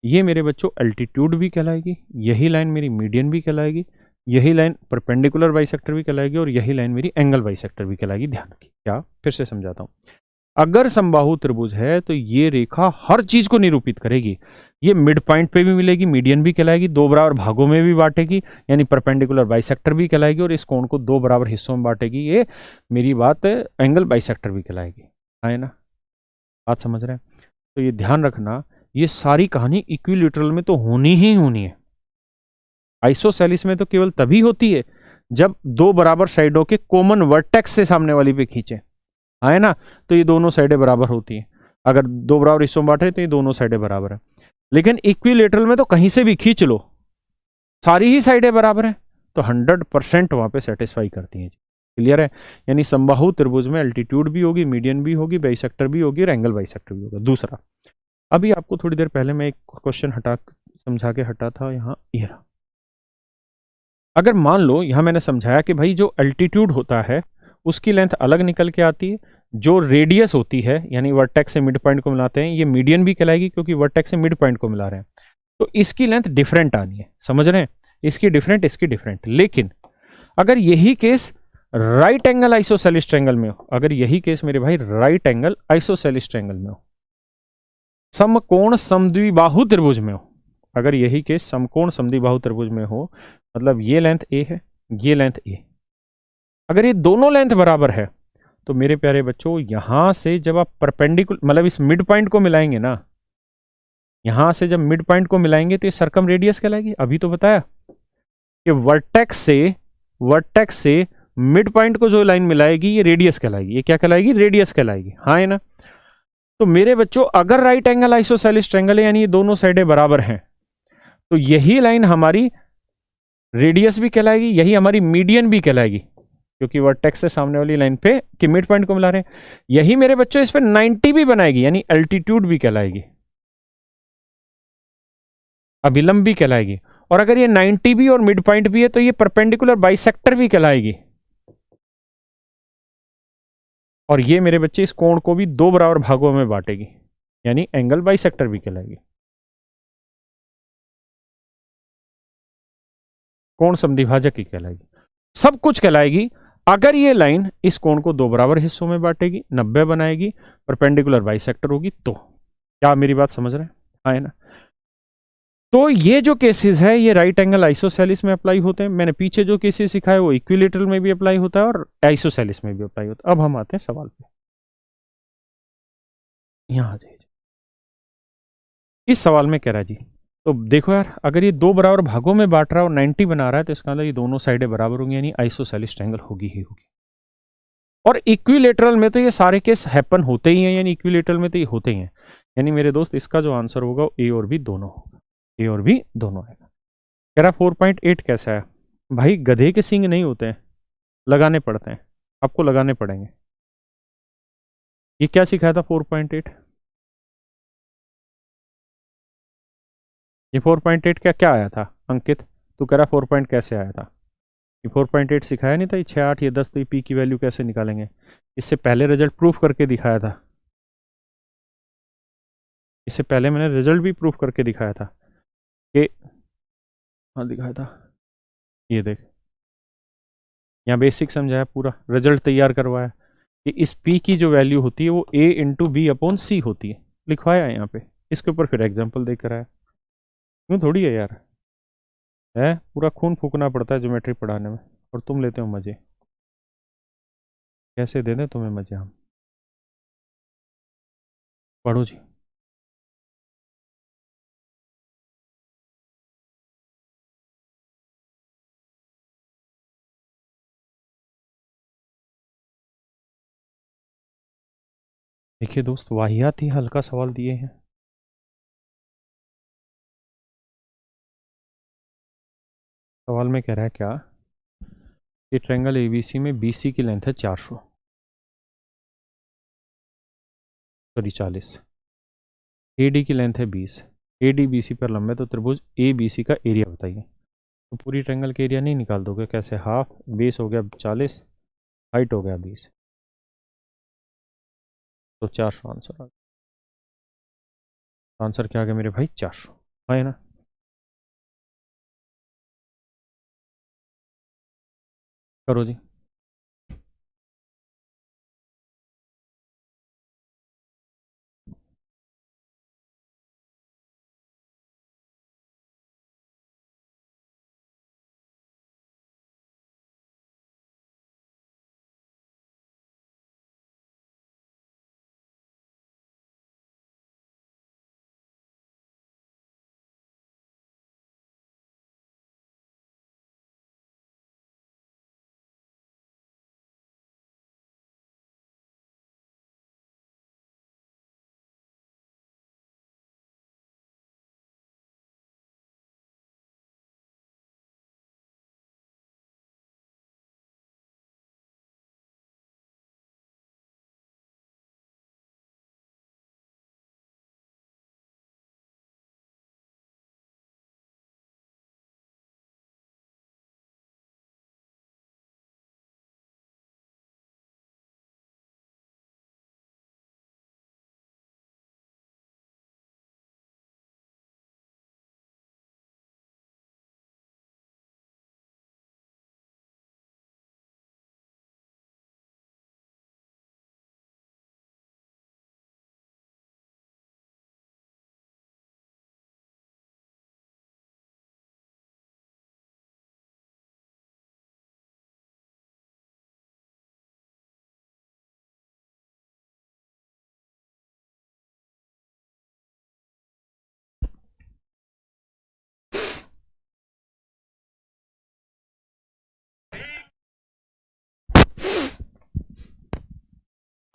ये मेरे बच्चों अल्टीट्यूड भी कहलाएगी, यही लाइन मेरी मीडियन भी कहलाएगी, यही लाइन परपेंडिकुलर बाइसेक्टर भी कहलाएगी, और यही लाइन मेरी एंगल बाइसेक्टर भी कहलाएगी। ध्यान रखिए, क्या फिर से समझाता हूं। अगर समबाहु त्रिभुज है तो ये रेखा हर चीज को निरूपित करेगी, ये मिड पॉइंट पे भी मिलेगी, मीडियन भी कहलाएगी, दो बराबर भागों में भी बांटेगी, यानी परपेंडिकुलर बाइसेक्टर भी कहलाएगी, और इस कोण को दो बराबर हिस्सों में बांटेगी, ये मेरी बात एंगल बाइसेक्टर भी कहलाएगी, है ना। बात समझ रहे हैं? तो ये ध्यान रखना, ये सारी कहानी इक्विलेटरल में तो होनी ही होनी है। आइसोसेलिस में तो केवल तभी होती है जब दो बराबर साइडों के कॉमन वर्टेक्स से सामने वाली पे खींचे, है ना? तो ये दोनों साइडें बराबर होती हैं। अगर दो बराबर हिस्सों में बांटे तो ये दोनों साइडें बराबर है। लेकिन इक्विलेटरल में तो कहीं से भी खींच लो, सारी ही साइडें बराबर हैं, तो 100% वहां पे सेटिस्फाई करती हैं। क्लियर है? यानी समबाहु त्रिभुज में अल्टीट्यूड भी होगी, मीडियन भी होगी, बाइसेक्टर भी होगी और एंगल बाइसेक्टर भी होगा। दूसरा, अभी आपको थोड़ी देर पहले मैं एक क्वेश्चन हटा समझा के हटा था, यहाँ ये रहा। अगर मान लो यहां मैंने समझाया कि भाई जो अल्टीट्यूड होता है उसकी लेंथ अलग निकल के आती है, जो रेडियस होती है यानी वर्टेक्स से मिड पॉइंट को मिलाते हैं, ये मीडियन भी कहलाएगी क्योंकि वर्टेक्स से मिड पॉइंट को मिला रहे हैं, तो इसकी लेंथ डिफरेंट आनी है। समझ रहे हैं? इसकी डिफरेंट, इसकी डिफरेंट। लेकिन अगर यही case right angle isosceles triangle में हो, अगर यही केस मेरे भाई राइट एंगल आइसोसेलिस ट्रायंगल में हो, समकोण समद्विबाहु त्रिभुज में हो, अगर यही केस समकोण समद्विबाहु त्रिभुज में हो, मतलब ये लेंथ ए है, ये लेंथ ए, अगर ये दोनों लेंथ बराबर है, तो मेरे प्यारे बच्चों यहां से जब आप परपेंडिकुलर मतलब इस मिड पॉइंट को मिलाएंगे ना, यहां से जब मिड पॉइंट को मिलाएंगे तो ये सर्कम रेडियस कहलाएगी। अभी तो बताया कि वर्टेक्स से मिड पॉइंट को जो लाइन मिलाएगी ये रेडियस कहलाएगी। ये क्या कहलाएगी? रेडियस कहलाएगी, हाँ है ना? तो मेरे बच्चों अगर राइट एंगल आइसोसेलिस ट्रायंगल है यानी ये दोनों साइडें बराबर हैं, तो यही लाइन हमारी रेडियस भी कहलाएगी, यही हमारी मीडियन भी कहलाएगी, क्योंकि वर्टेक्स से सामने वाली लाइन पे कि मिड पॉइंट को मिला रहे हैं। यही मेरे बच्चों इस पे 90 भी बनाएगी, यानी अल्टीट्यूड भी कहलाएगी, अभिलंब भी कहलाएगी। और अगर ये 90 भी और मिड पॉइंट भी है तो ये परपेंडिकुलर बाइसेक्टर भी कहलाएगी। और ये मेरे बच्चे इस कोण को भी दो बराबर भागों में बांटेगी, यानी एंगल बाइसेक्टर भी कहलाएगी, कोण समद्विभाजक ही कहलाएगी, सब कुछ कहलाएगी। अगर ये लाइन इस कोण को दो बराबर हिस्सों में बांटेगी, 90 बनाएगी, परपेंडिकुलर बाइसेक्टर होगी, तो क्या मेरी बात समझ रहे हैं? हाँ है ना? तो ये जो केसेस है ये राइट एंगल आइसोसेलिस में अप्लाई होते हैं। मैंने पीछे जो केसेस सिखाए वो इक्विलेटरल में भी अप्लाई होता है और आइसोसेलिस में भी अप्लाई होता है। अब हम आते हैं सवाल पे, यहां आ जाइए। इस सवाल में कह रहा है जी, तो देखो यार, अगर ये दो बराबर भागों में बांट रहा है और 90 बना रहा है तो इसका मतलब ये दोनों साइडें बराबर होंगी, यानी आइसोसेलिस ट्रायंगल होगी ही होगी। और इक्विलेटरल में तो ये सारे केस हैपन होते ही हैं, यानी इक्विलेटरल में तो ये होते ही हैं। यानी मेरे दोस्त इसका जो आंसर होगा वो ए और बी दोनों होगा, ए और बी दोनों आएगा। कह रहा 4.8 कैसा है? भाई गधे के सींग नहीं होते हैं, लगाने पड़ते हैं, आपको लगाने पड़ेंगे। ये क्या सिखाया था 4.8? ये 4.8 क्या क्या आया था अंकित? तू कह रहा 4 पॉइंट कैसे आया था? ये 4.8 सिखाया नहीं था, ये 6, 8, ये 10, तो ये पी की वैल्यू कैसे निकालेंगे? इससे पहले रिजल्ट प्रूफ करके दिखाया था, इससे पहले मैंने रिजल्ट भी प्रूफ करके दिखाया था कि, हाँ दिखाया था, ये देख, यहाँ बेसिक समझाया, पूरा रिजल्ट तैयार करवाया कि इस पी की जो वैल्यू होती है वो ए इंटू बी अपॉन सी होती है, लिखवाया है यहाँ पे। इसके ऊपर फिर एग्जाम्पल देकर आया। क्यों थोड़ी है यार, है पूरा खून फूकना पड़ता है ज्योमेट्री पढ़ाने में, और तुम लेते हो मजे। कैसे दे दें तुम्हें मजे हम? पढ़ो जी। देखिए दोस्त, वाहियात ही हल्का सवाल दिए हैं। सवाल में कह रहा है क्या कि ट्रायंगल एबीसी में बीसी की लेंथ है 400, सॉरी 40, एडी की लेंथ है 20, एडी बीसी पर लंबा है, तो त्रिभुज ए बीसी का एरिया बताइए। तो पूरी ट्रायंगल का एरिया नहीं निकाल दोगे कैसे? हाफ बेस हो गया 40, हाइट हो गया 20, तो 400 आंसर। आंसर क्या आ गया मेरे भाई? 400, है ना? करो जी।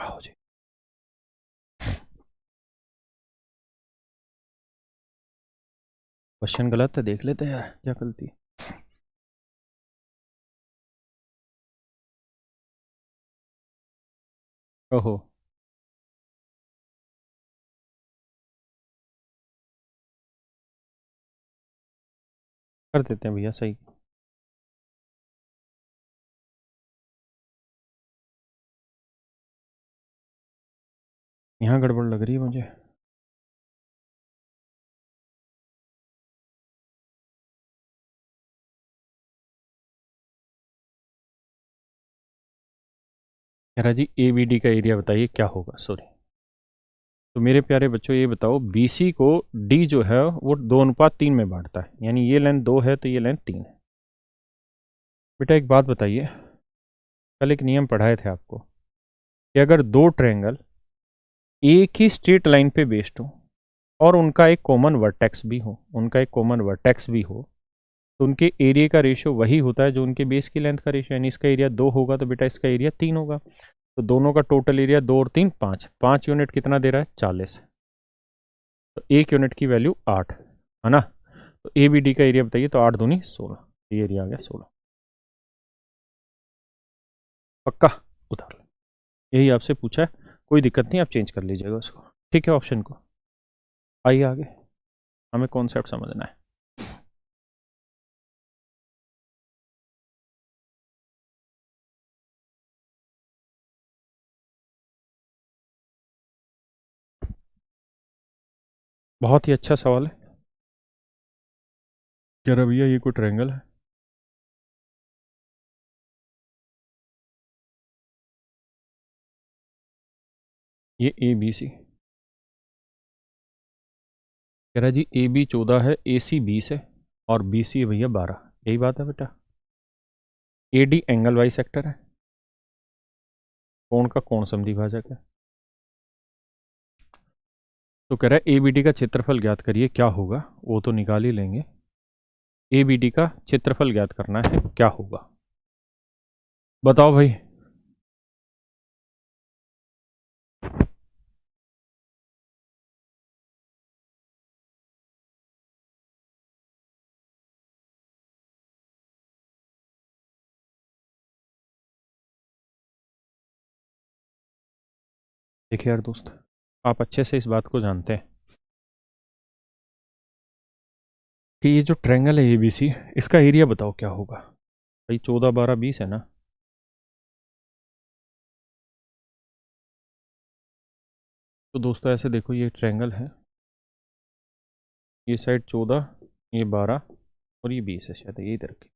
आओ जी। क्वेश्चन गलत है, देख लेते हैं यार क्या गलती है। ओहो, कर देते हैं भैया सही। यहाँ गड़बड़ लग रही है मुझे। कह रहा जी ए बी डी का एरिया बताइए क्या होगा, सॉरी। तो मेरे प्यारे बच्चों ये बताओ, बी सी को डी जो है वो 2:3 में बांटता है, यानी ये लेंथ 2 है तो ये लेंथ 3 है। बेटा एक बात बताइए, कल एक नियम पढ़ाए थे आपको कि अगर दो ट्रायंगल एक ही स्ट्रेट लाइन पे बेस्ड हो और उनका एक कॉमन वर्टेक्स भी हो, तो उनके एरिया का रेशियो वही होता है जो उनके बेस की लेंथ का रेशियो, यानी इसका एरिया 2 होगा तो बेटा इसका एरिया 3 होगा। तो दोनों का टोटल एरिया 2 और 3 5, 5 यूनिट कितना दे रहा है 40, तो 1 यूनिट की वैल्यू 8 है ना। तो ए बी डी का एरिया बताइए, तो 8 दूनी 16, ये एरिया आ गया 16। पक्का उतार लो, यही आपसे पूछा है, कोई दिक्कत नहीं, आप चेंज कर लीजिएगा उसको, ठीक है ऑप्शन को। आइए आगे, हमें कॉन्सेप्ट समझना है। बहुत ही अच्छा सवाल है। कह रहा भैया ये कोई ट्रायंगल है, ये ए बी सी। कह रहा जी ए बी 14 है, ए सी 20 है और बी सी है भैया 12, यही बात है बेटा। A D angle bisector है, कोण का कोण समद्विभाजक है। तो कह रहा है ए बी डी का क्षेत्रफल ज्ञात करिए क्या होगा, वो तो निकाल ही लेंगे। ए बी डी का क्षेत्रफल ज्ञात करना है, क्या होगा बताओ भाई। देखिए यार दोस्त, आप अच्छे से इस बात को जानते हैं कि ये जो ट्रायंगल है ए बी सी, इसका एरिया बताओ क्या होगा। भाई 14 12 20 है ना। तो दोस्तों ऐसे देखो, ये ट्रायंगल है, ये साइड 14, ये 12 और ये 20 है, शायद यही तरह की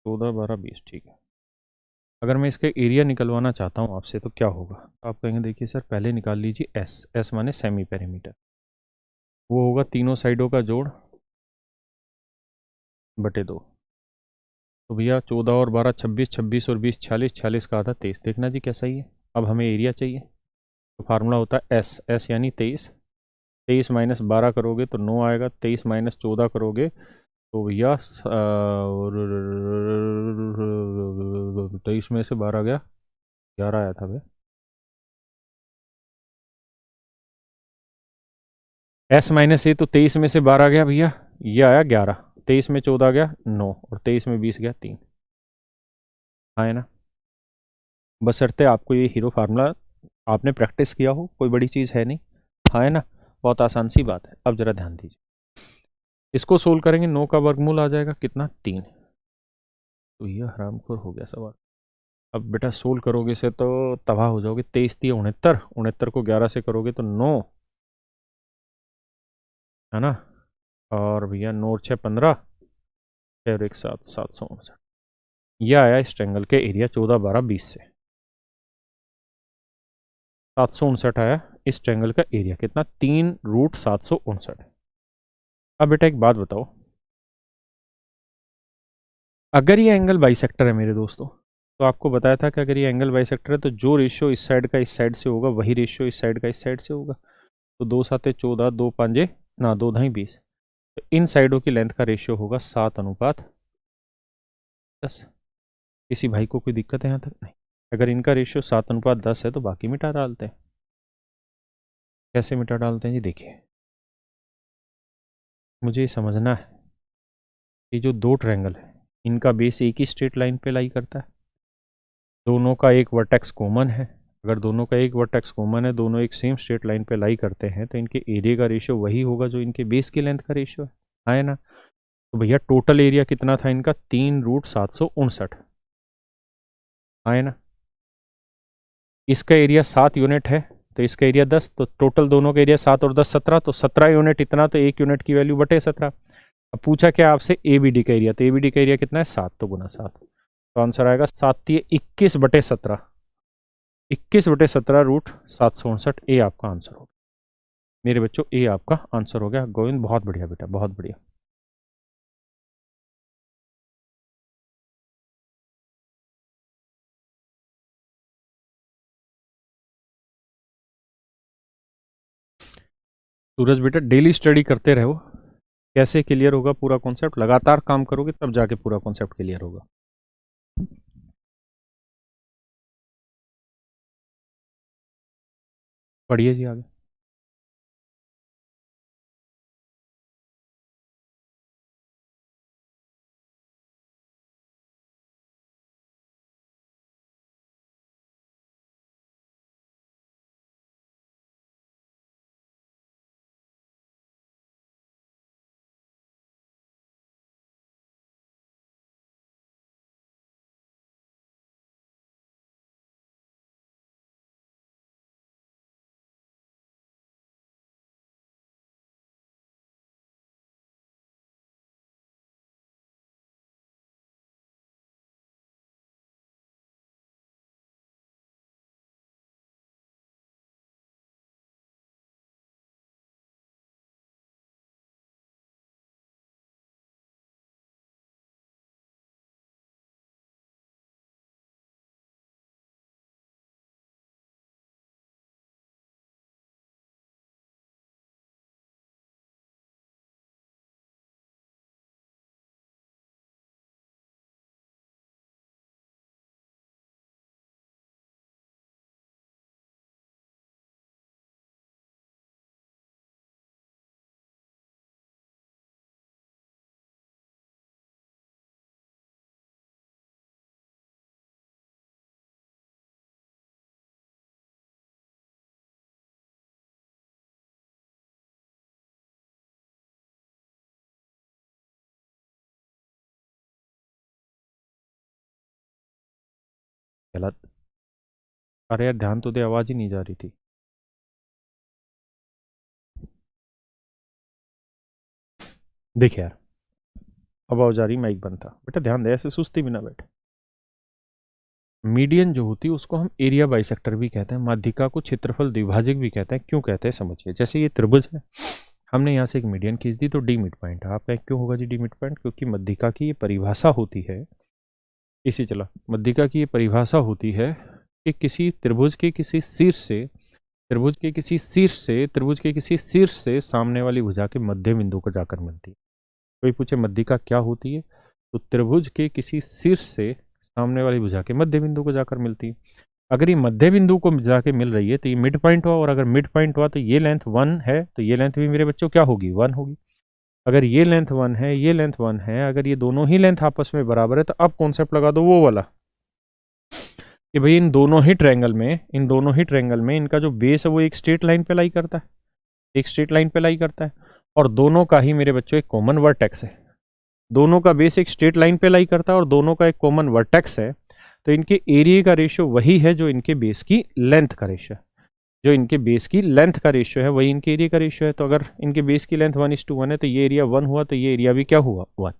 14 12 20, ठीक है। अगर मैं इसका एरिया निकलवाना चाहता हूँ आपसे तो क्या होगा, तो आप कहेंगे देखिए सर पहले निकाल लीजिए एस, एस माने सेमी पेरीमीटर, वो होगा तीनों साइडों का जोड़ बटे 2। तो भैया 14 और 12 26, 26 और 20 46, 46 का आधा 23, देखना जी कैसा ही है। अब हमें एरिया चाहिए, तो फार्मूला होता है एस, एस यानी 23, 23 माइनस 12 करोगे तो 9 आएगा, 23 माइनस 14 करोगे तो भैया 23 में से 12 गया 11 आया था भाई। एस माइनस ए, तो 23 में से 12 गया भैया, ये आया 11, 23 में 14 गया 9 और 23 में 20 गया 3, हाँ है ना। बशर्ते आपको ये हीरो फार्मूला आपने प्रैक्टिस किया हो, कोई बड़ी चीज़ है नहीं, हाँ है ना। बहुत आसान सी बात है। अब जरा ध्यान दीजिए, इसको सोल्व करेंगे, 9 का वर्गमूल आ जाएगा कितना 3, तो यह हरामखोर हो गया सवाल। अब बेटा सोल्व करोगे से तो तबाह हो जाओगे, 23 3 69, 69 को 11 से करोगे तो 9 है ना, और भैया 9 और 6 15, 6 और 1 7, 759। यह आया इस ट्रायंगल के एरिया 14 12 20 से, 759 आया इस ट्रायंगल का एरिया, कितना 3√759। अब बेटा एक बात बताओ, अगर ये एंगल बाइसेक्टर है मेरे दोस्तों, तो आपको बताया था कि अगर ये एंगल बाइसेक्टर है तो जो रेशियो इस साइड का इस साइड से होगा वही रेशियो इस साइड का इस साइड से होगा। तो 2 7 14, 2 5 ना 2 ढाई 20, तो इन साइडों की लेंथ का रेशियो होगा 7:10। किसी भाई को कोई दिक्कत है यहाँ तक नहीं। अगर इनका रेशियो 7:10 है तो बाकी मिटा डालते हैं। कैसे मिटा डालते हैं जी, देखिए मुझे ये समझना है कि जो दो ट्रायंगल है इनका बेस एक ही स्ट्रेट लाइन पे लाई करता है, दोनों का एक वर्टेक्स कॉमन है। अगर दोनों का एक वर्टेक्स कॉमन है, दोनों एक सेम स्ट्रेट लाइन पे लाई करते हैं, तो इनके एरिया का रेशियो वही होगा जो इनके बेस की लेंथ का रेशियो है ना। तो भैया टोटल एरिया कितना था इनका, 3√759 है ना। इसका एरिया 7 यूनिट है तो इसका एरिया 10, तो टोटल दोनों का एरिया 7 और 10 17, तो 17 यूनिट इतना, तो एक यूनिट की वैल्यू बटे 17। अब पूछा क्या आपसे, ए बी डी का एरिया, तो ए बी डी का एरिया कितना है 7, तो गुना 7, तो आंसर आएगा 7×21/17, 21/17√759। ए आपका आंसर होगा मेरे बच्चों, ए आपका आंसर हो गया। गोविंद बहुत बढ़िया बेटा, बहुत बढ़िया। सूरज बेटा डेली स्टडी करते रहो, कैसे क्लियर होगा पूरा कॉन्सेप्ट, लगातार काम करोगे तब जाके पूरा कॉन्सेप्ट क्लियर होगा। पढ़िए जी आगे। गलत। अरे यार ध्यान तो दे, आवाज ही नहीं जा रही थी। देख यार, अब आवाज आ रही, माइक बंद था बेटा, ध्यान दे, ऐसे सुस्ती भी ना बैठे। मीडियन जो होती है उसको हम एरिया बाइसेक्टर भी कहते हैं, माध्यिका को क्षेत्रफल द्विभाजक भी कहते हैं। क्यों कहते हैं समझिए, जैसे ये त्रिभुज है, हमने यहाँ से एक मीडियन खींच दी तो डी मिड पॉइंट है। आप क्यों होगा जी डी मिड पॉइंट, क्योंकि मध्यिका की ये परिभाषा होती है, इसी चला मध्यिका की ये परिभाषा होती है कि किसी त्रिभुज के किसी शीर्ष से, त्रिभुज के किसी शीर्ष से सामने वाली भुजा के मध्य बिंदु को जाकर मिलती है। कोई पूछे मध्यिका क्या होती है, तो त्रिभुज के किसी शीर्ष से सामने वाली भुजा के मध्य बिंदु को जाकर मिलती है। अगर ये मध्य बिंदु को जाके मिल रही है तो ये मिड पॉइंट हुआ, और अगर मिड पॉइंट हुआ तो ये लेंथ 1 है, तो ये लेंथ भी मेरे बच्चों क्या होगी, 1 होगी। अगर ये लेंथ 1 है, ये लेंथ 1 है, अगर ये दोनों ही लेंथ आपस में बराबर है, तो अब कॉन्सेप्ट लगा दो वो वाला कि भाई इन दोनों ही ट्रायंगल में इनका जो बेस है वो एक स्ट्रेट लाइन पे लाई करता है, एक स्ट्रेट लाइन पे लाई करता है, और दोनों का ही मेरे बच्चों एक कॉमन वर्टेक्स है। दोनों का बेस एक स्ट्रेट लाइन पे लाई करता है और दोनों का एक कॉमन वर्टेक्स है, तो इनके एरिया का रेशियो वही है जो इनके बेस की लेंथ का रेशियो है। जो इनके बेस की लेंथ का रेशियो है वही इनके एरिया का रेशियो है। तो अगर इनके बेस की लेंथ 1:1 है तो ये एरिया 1 हुआ, तो ये एरिया भी क्या हुआ, 1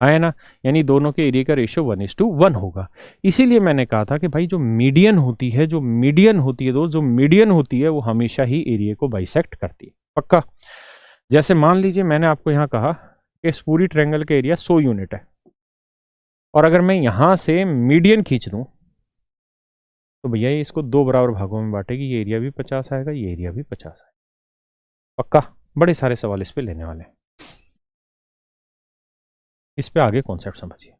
है ना। यानी दोनों के एरिया का रेशियो 1:1 होगा। इसीलिए मैंने कहा था कि भाई जो मीडियन होती है, दोस्त, जो मीडियन होती है वो हमेशा ही एरिया को बाइसेक्ट करती है, पक्का। जैसे मान लीजिए मैंने आपको यहाँ कहा कि इस पूरी ट्रायंगल का एरिया 100 यूनिट है, और अगर मैं यहां से मीडियन खींच लूं तो भैया ये इसको 2 बराबर भागों में बांटेगी, ये एरिया भी 50 आएगा, ये एरिया भी 50 आएगा, पक्का। बड़े सारे सवाल इस पे लेने वाले हैं, इस पे आगे कॉन्सेप्ट समझिए।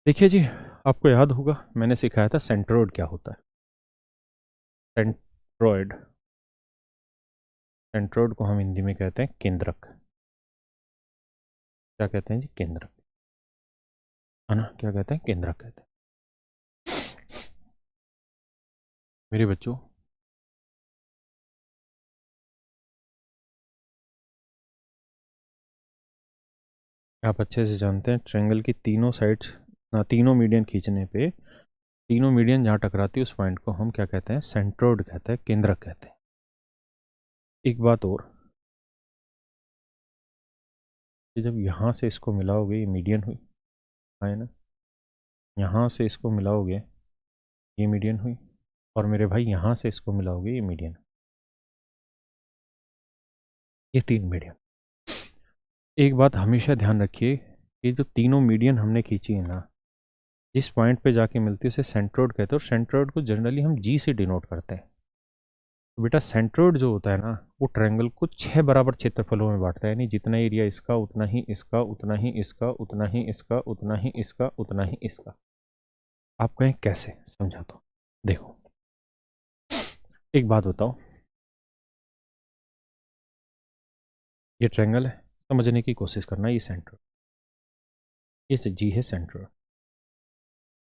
देखिए जी, आपको याद होगा मैंने सिखाया था सेंट्रोइड क्या होता है। सेंट्रोइड, सेंट्रोइड को हम हिंदी में कहते हैं केंद्रक। क्या कहते हैं जी? केंद्रक, है ना? क्या कहते हैं? केंद्रक कहते हैं। मेरे बच्चों, आप अच्छे से जानते हैं ट्रायंगल की तीनों साइड्स, तीनों मीडियन खींचने पे तीनों मीडियन जहाँ टकराती है उस पॉइंट को हम क्या कहते हैं? सेंट्रोइड कहते हैं, केंद्रक कहते हैं। एक बात और, कि जब यहाँ से इसको मिलाओगे ये मीडियन हुई, है ना? यहाँ से इसको मिलाओगे ये मीडियन हुई, और मेरे भाई यहाँ से इसको मिलाओगे ये मीडियन, ये तीन मीडियन। एक बात हमेशा ध्यान रखिए कि जो तीनों मीडियन हमने खींची है ना, जिस पॉइंट पे जाके मिलती है उसे सेंट्रोइड कहते हैं, और सेंट्रोइड को जनरली हम जी से डिनोट करते हैं। तो बेटा सेंट्रोइड जो होता है ना, वो ट्रायंगल को 6 बराबर क्षेत्रफलों में बांटता है, यानी जितना एरिया इसका उतना ही इसका, उतना ही इसका, उतना ही इसका, उतना ही इसका, उतना ही इसका। आप कहें कैसे? समझा तो देखो, एक बात बताओ, ये ट्रायंगल है, समझने की कोशिश करना। ये सेंट्रोइड, ये जी है सेंट्रोइड।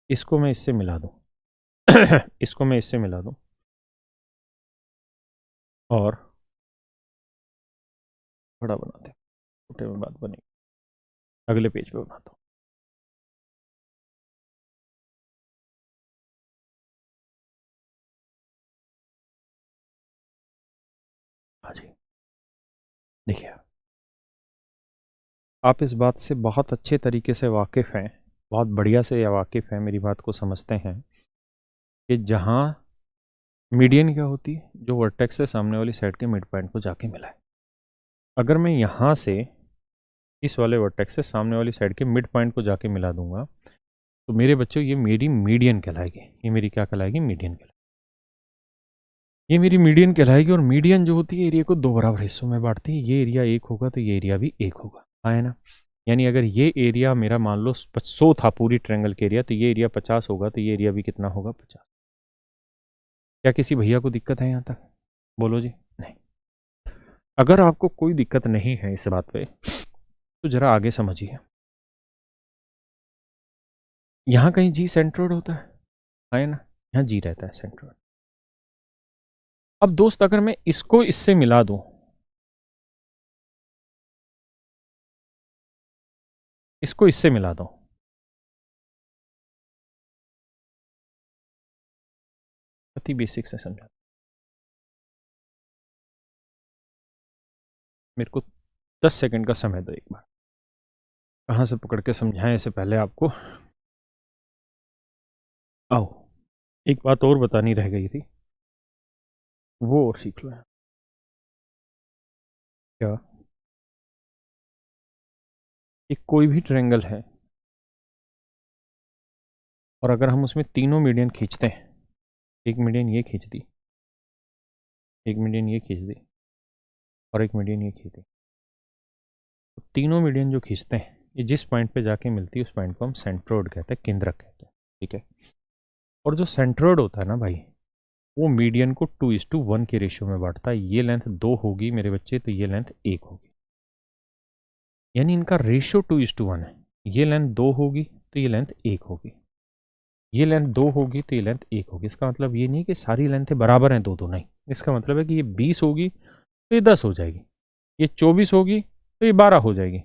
इसको मैं इससे मिला दूं इसको मैं इससे मिला दूं, और बड़ा बनाते हैं, छोटे में बात बनेगी, अगले पेज पे बनाता हूँ। हाँ जी, देखिए, आप इस बात से बहुत अच्छे तरीके से वाकिफ़ हैं, बहुत बढ़िया से वाकिफ़ हैं, मेरी बात को समझते हैं कि जहाँ मीडियन क्या होती है, जो वर्टेक्स से सामने वाली साइड के मिड पॉइंट को जाके मिलाए। अगर मैं यहाँ से इस वाले वर्टेक्स से सामने वाली साइड के मिड पॉइंट को जाके मिला दूंगा, तो मेरे बच्चों ये मेरी मीडियन कहलाएगी। ये मेरी क्या कहलाएगी? मीडियन कहलाएगी। ये मेरी मीडियन कहलाएगी, और मीडियन जो होती है एरिया को दो बराबर हिस्सों में बांटती है। ये एरिया एक होगा तो ये एरिया भी एक होगा, है ना? यानी अगर ये एरिया मेरा मान लो 100 था पूरी ट्रायंगल के एरिया, तो ये एरिया 50 होगा, तो ये एरिया भी कितना होगा? 50। क्या किसी भैया को दिक्कत है यहाँ तक? बोलो जी। नहीं। अगर आपको कोई दिक्कत नहीं है इस बात पे, तो जरा आगे समझिए। यहाँ कहीं जी सेंट्रोइड होता है ना? यहाँ जी रहता है सेंट्रोइड। अब दोस्त अगर मैं इसको इससे मिला दूं, इसको इससे मिला दूं, अति बेसिक से समझा, मेरे को 10 सेकंड का समय दो। एक बार कहाँ से पकड़ के समझाएं इससे पहले आपको। आओ, एक बात और बतानी रह गई थी, वो और सीख लो यार। क्या? ये कोई भी ट्रायंगल है, और अगर हम उसमें तीनों मीडियन खींचते हैं, एक मीडियन ये खींच दी, एक मीडियन ये खींच दी, और एक मीडियन ये खींच दी, तो तीनों मीडियन जो खींचते हैं ये जिस पॉइंट पे जाके मिलती है उस पॉइंट को हम सेंट्रोइड कहते हैं, केंद्रक कहते हैं। ठीक है? और जो सेंट्रोइड होता है ना भाई, वो मीडियन को 2:1 के रेशियो में बांटता है। ये लेंथ 2 होगी मेरे बच्चे, तो ये लेंथ 1 होगी, यानी इनका रेशियो 2:1 है। ये लेंथ 2 होगी तो ये लेंथ 1 होगी, ये लेंथ 2 होगी तो ये लेंथ 1 होगी। इसका मतलब ये नहीं कि सारी लेंथें बराबर हैं, दो दो, नहीं। इसका मतलब है कि ये 20 होगी तो ये 10 हो जाएगी, ये 24 होगी तो ये 12 हो जाएगी,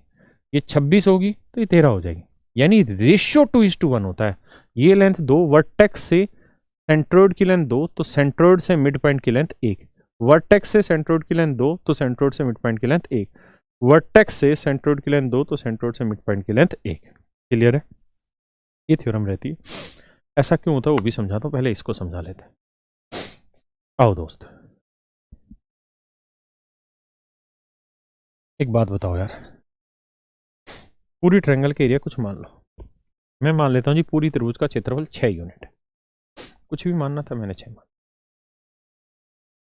ये 26 होगी तो ये 13 हो जाएगी। यानी रेशियो 2:1 होता है। ये लेंथ 2, वर्टेक्स से सेंट्रोइड की लेंथ 2, तो सेंट्रोइड से मिड पॉइंट की लेंथ 1। वर्टेक्स से सेंट्रोइड की लेंथ 2, तो सेंट्रोइड से मिड पॉइंट की लेंथ 1। वर्टेक्स से सेंट्रोइड की लेंथ 2, तो सेंट्रोइड से मिड पॉइंट की लेंथ 1। क्लियर है? ये थ्योरम रहती है। ऐसा क्यों होता है वो भी समझाता हूँ, पहले इसको समझा लेते हैं। आओ दोस्त, एक बात बताओ यार, पूरी ट्रायंगल के एरिया कुछ मान लो, मैं मान लेता हूँ जी पूरी त्रिभुज का क्षेत्रफल 6 यूनिट है। कुछ भी मानना था, मैंने 6 मान।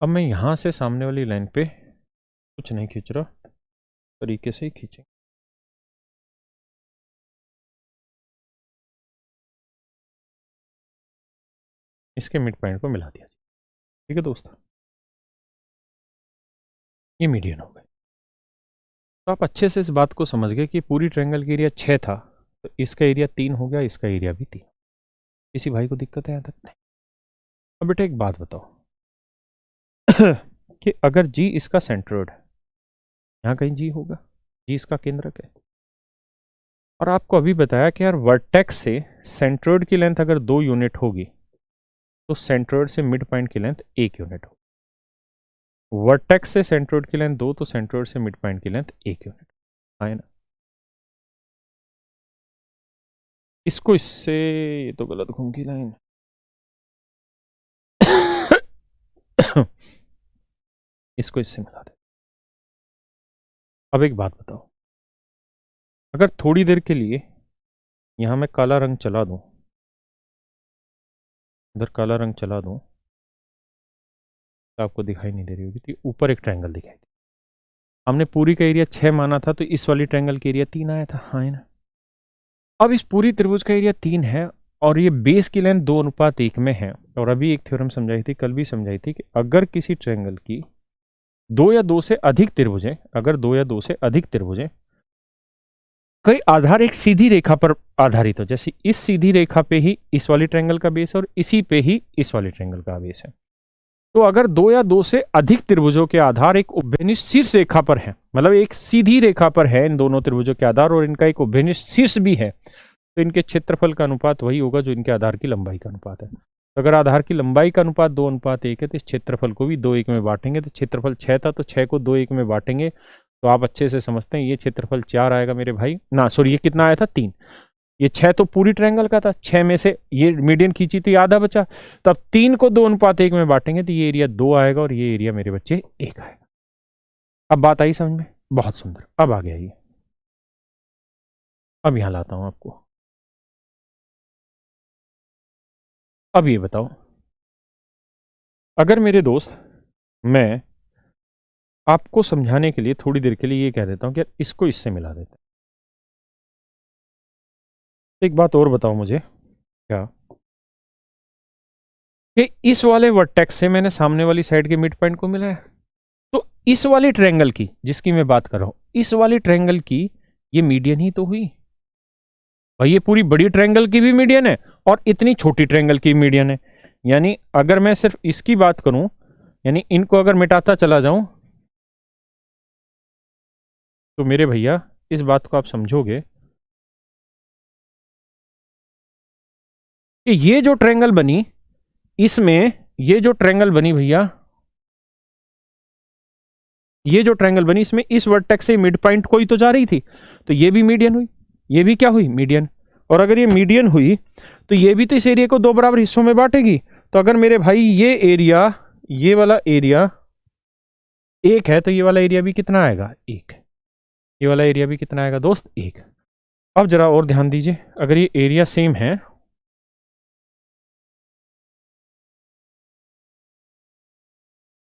अब मैं यहाँ से सामने वाली लाइन पे कुछ नहीं खींच रहा, तरीके से ही खींचे। इसके मिड पॉइंट को मिला दिया। ठीक है दोस्तों, ये मीडियन हो गए। तो आप अच्छे से इस बात को समझ गए कि पूरी ट्रायंगल का एरिया 6 था, तो इसका एरिया 3 हो गया, इसका एरिया भी 3। किसी भाई को दिक्कत है यहाँ तक? नहीं। अब बेटा एक बात बताओ कि अगर जी इसका सेंट्रोइड है, यहाँ कहीं जी होगा, जी इसका केंद्रक है, और आपको अभी बताया कि यार वर्टेक्स से सेंट्रोइड की लेंथ अगर 2 यूनिट होगी तो सेंट्रोइड से मिड पॉइंट की लेंथ 1 यूनिट होगी। वर्टेक्स से सेंट्रोइड की लेंथ 2, तो सेंट्रोइड से मिड पॉइंट की लेंथ 1 यूनिट है ना। इसको इससे, ये तो गलत घूम की लाइन इसको इससे मिला दे। अब एक बात बताओ, अगर थोड़ी देर के लिए यहां मैं काला रंग चला दूं, इधर काला रंग चला दूं, तो आपको दिखाई नहीं दे रही होगी, तो ऊपर एक ट्रायंगल दिखाई दे। हमने पूरी का एरिया 6 माना था, तो इस वाली ट्रायंगल का एरिया 3 आया था, हाँ है ना। अब इस पूरी त्रिभुज का एरिया 3 है और ये बेस की लेंथ 2:1 में है। और अभी एक थ्योरम समझाई थी, कल भी समझाई थी, कि अगर किसी ट्रायंगल की 2 या 2 से अधिक त्रिभुजें, अगर 2 या 2 से अधिक त्रिभुजें कई आधार एक सीधी रेखा पर आधारित हो, जैसे इस सीधी रेखा पे ही इस वाली ट्रायंगल का बेस और इसी पे ही इस वाली ट्रायंगल का बेस है, तो अगर 2 या 2 से अधिक त्रिभुजों के आधार एक उभयनिष्ठ शीर्ष रेखा पर है, मतलब एक सीधी रेखा पर है इन दोनों त्रिभुजों के आधार, और इनका एक उभयनिष्ठ शीर्ष भी है, तो इनके क्षेत्रफल का अनुपात वही होगा जो इनके आधार की लंबाई का अनुपात है। तो अगर आधार की लंबाई का अनुपात 2:1 है, तो इस क्षेत्रफल को भी 2:1 में बांटेंगे, तो क्षेत्रफल 6 था, तो 6 को 2:1 में बांटेंगे, तो आप अच्छे से समझते हैं ये क्षेत्रफल 4 आएगा मेरे भाई ना, सॉरी ये कितना आया था 3। ये 6 तो पूरी ट्रायंगल का था, 6 में से ये मीडियन खींची तो आधा बचा, तो अब 3 को 2:1 में बांटेंगे तो ये एरिया 2 आएगा और ये एरिया मेरे बच्चे 1 आएगा। अब बात आई समझ में? बहुत सुंदर। अब आ गया ये, अब यहां लाता हूं आपको। अब ये बताओ, अगर मेरे दोस्त मैं आपको समझाने के लिए थोड़ी देर के लिए ये कह देता हूं कि यार इसको इससे मिला देते हैं, एक बात और बताओ मुझे, क्या कि इस वाले वर्टेक्स से मैंने सामने वाली साइड के मिड पॉइंट को मिलाया, तो इस वाली ट्रायंगल की जिसकी मैं बात कर रहा हूं, इस वाली ट्रायंगल की ये मीडियन ही तो हुई भाई, ये पूरी बड़ी ट्रायंगल की भी मीडियन है और इतनी छोटी ट्रायंगल की मीडियन है। यानी अगर मैं सिर्फ इसकी बात करूं, यानी इनको अगर मिटाता चला जाऊं, तो मेरे भैया इस बात को आप समझोगे कि ये जो ट्रायंगल बनी, इसमें ये जो ट्रायंगल बनी भैया, ये जो ट्रायंगल बनी इसमें इस वर्टेक्स से मिड पॉइंट को ही तो जा रही थी, तो ये भी मीडियन हुई, ये भी क्या हुई? मीडियन। और अगर ये मीडियन हुई तो ये भी तो इस एरिया को 2 बराबर हिस्सों में बांटेगी। तो अगर मेरे भाई ये एरिया, ये वाला एरिया 1 है, तो ये वाला एरिया भी कितना आएगा? 1। ये वाला एरिया भी कितना आएगा दोस्त? 1। अब जरा और ध्यान दीजिए, अगर ये एरिया सेम है,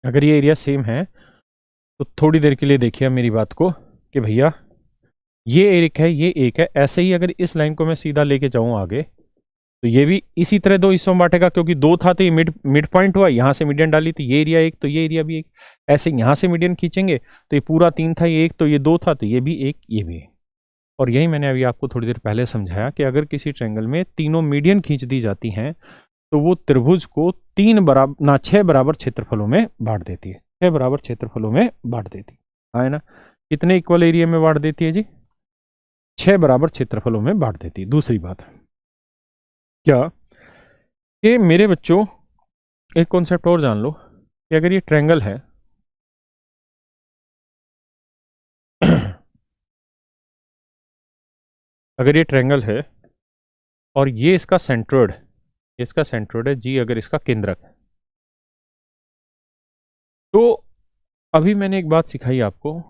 अगर ये एरिया सेम है, तो थोड़ी देर के लिए देखिए मेरी बात को कि भैया ये 1 है, ये 1 है, ऐसे ही अगर इस लाइन को मैं सीधा लेके जाऊं आगे, तो ये भी इसी तरह 2 हिस्सों में बांटेगा, क्योंकि 2 था तो ये मिड पॉइंट हुआ, यहां से मीडियन डाली तो ये एरिया 1, तो ये एरिया भी 1। ऐसे यहां से मीडियन खींचेंगे तो ये पूरा 3 था, ये 1, तो ये 2 था, तो ये भी 1, ये भी 1। और यही मैंने अभी आपको थोड़ी देर पहले समझाया कि अगर किसी ट्रायंगल में तीनों मीडियन खींच दी जाती हैं, तो वो त्रिभुज को 3 बराबर ना 6 बराबर क्षेत्रफलों में बांट देती है, 6 बराबर क्षेत्रफलों में बांट देती है ना। कितने इक्वल एरिया में बांट देती है जी? 6 बराबर क्षेत्रफलों में बांट देती है। दूसरी बात क्या कि मेरे बच्चों एक कॉन्सेप्ट और जान लो कि अगर ये ट्रायंगल है अगर ये ट्रायंगल है और ये इसका सेंट्रोइड, इसका सेंट्रोइड है जी, अगर इसका केंद्रक है, तो अभी मैंने एक बात सिखाई आपको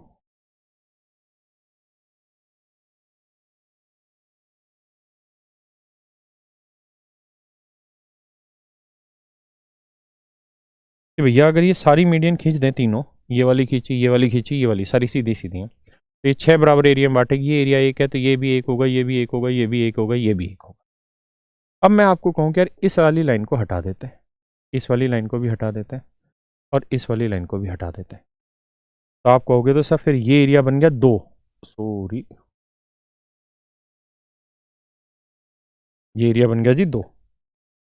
कि भैया अगर ये सारी मीडियन खींच दें तीनों, ये वाली खींची, ये वाली खींची, ये वाली सारी सीधी सीधी हैं, तो ये 6 बराबर एरिया में बांटेगी। ये एरिया 1 है, तो ये भी 1 होगा, ये भी 1 होगा, ये भी 1 होगा, ये भी 1 होगा। अब मैं आपको कहूं कि यार इस वाली लाइन को हटा देते हैं, इस वाली लाइन को भी हटा देते हैं और इस वाली लाइन को भी हटा देते हैं। तो आप कहोगे तो सर फिर ये एरिया बन गया 2, सॉरी ये एरिया बन गया जी 2,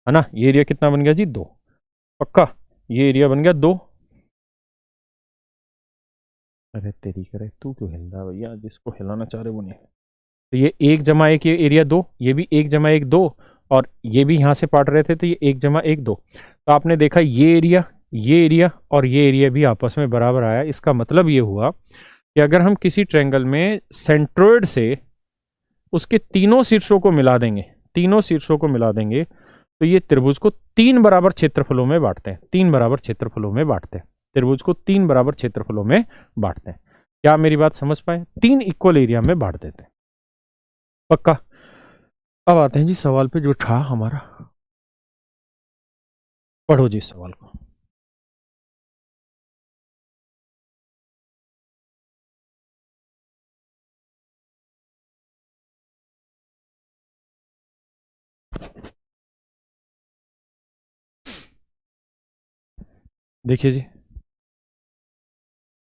है ना। ये एरिया कितना बन गया जी 2, पक्का ये एरिया बन गया 2। अरे तेरी करे, तू क्यों हिल रहा है भैया, जिसको हिलाना चाह रहे वो नहीं। तो ये 1 + 1 ये एरिया 2, ये भी 1 + 1 2, और ये भी यहाँ से पाट रहे थे तो ये 1 + 1 2। तो आपने देखा ये एरिया और ये एरिया भी आपस में बराबर आया। इसका मतलब ये हुआ कि अगर हम किसी ट्रायंगल में सेंट्रोइड से उसके तीनों शीर्षों को मिला देंगे, तीनों शीर्षों को मिला देंगे, तो ये त्रिभुज को 3 बराबर क्षेत्रफलों में बांटते हैं, 3 बराबर क्षेत्रफलों में बांटते हैं, त्रिभुज को 3 बराबर क्षेत्रफलों में बांटते हैं। क्या मेरी बात समझ पाए? 3 इक्वल एरिया में बांट देते हैं, पक्का। अब आते हैं जी सवाल पे जो था हमारा। पढ़ो जी इस सवाल को। देखिए जी,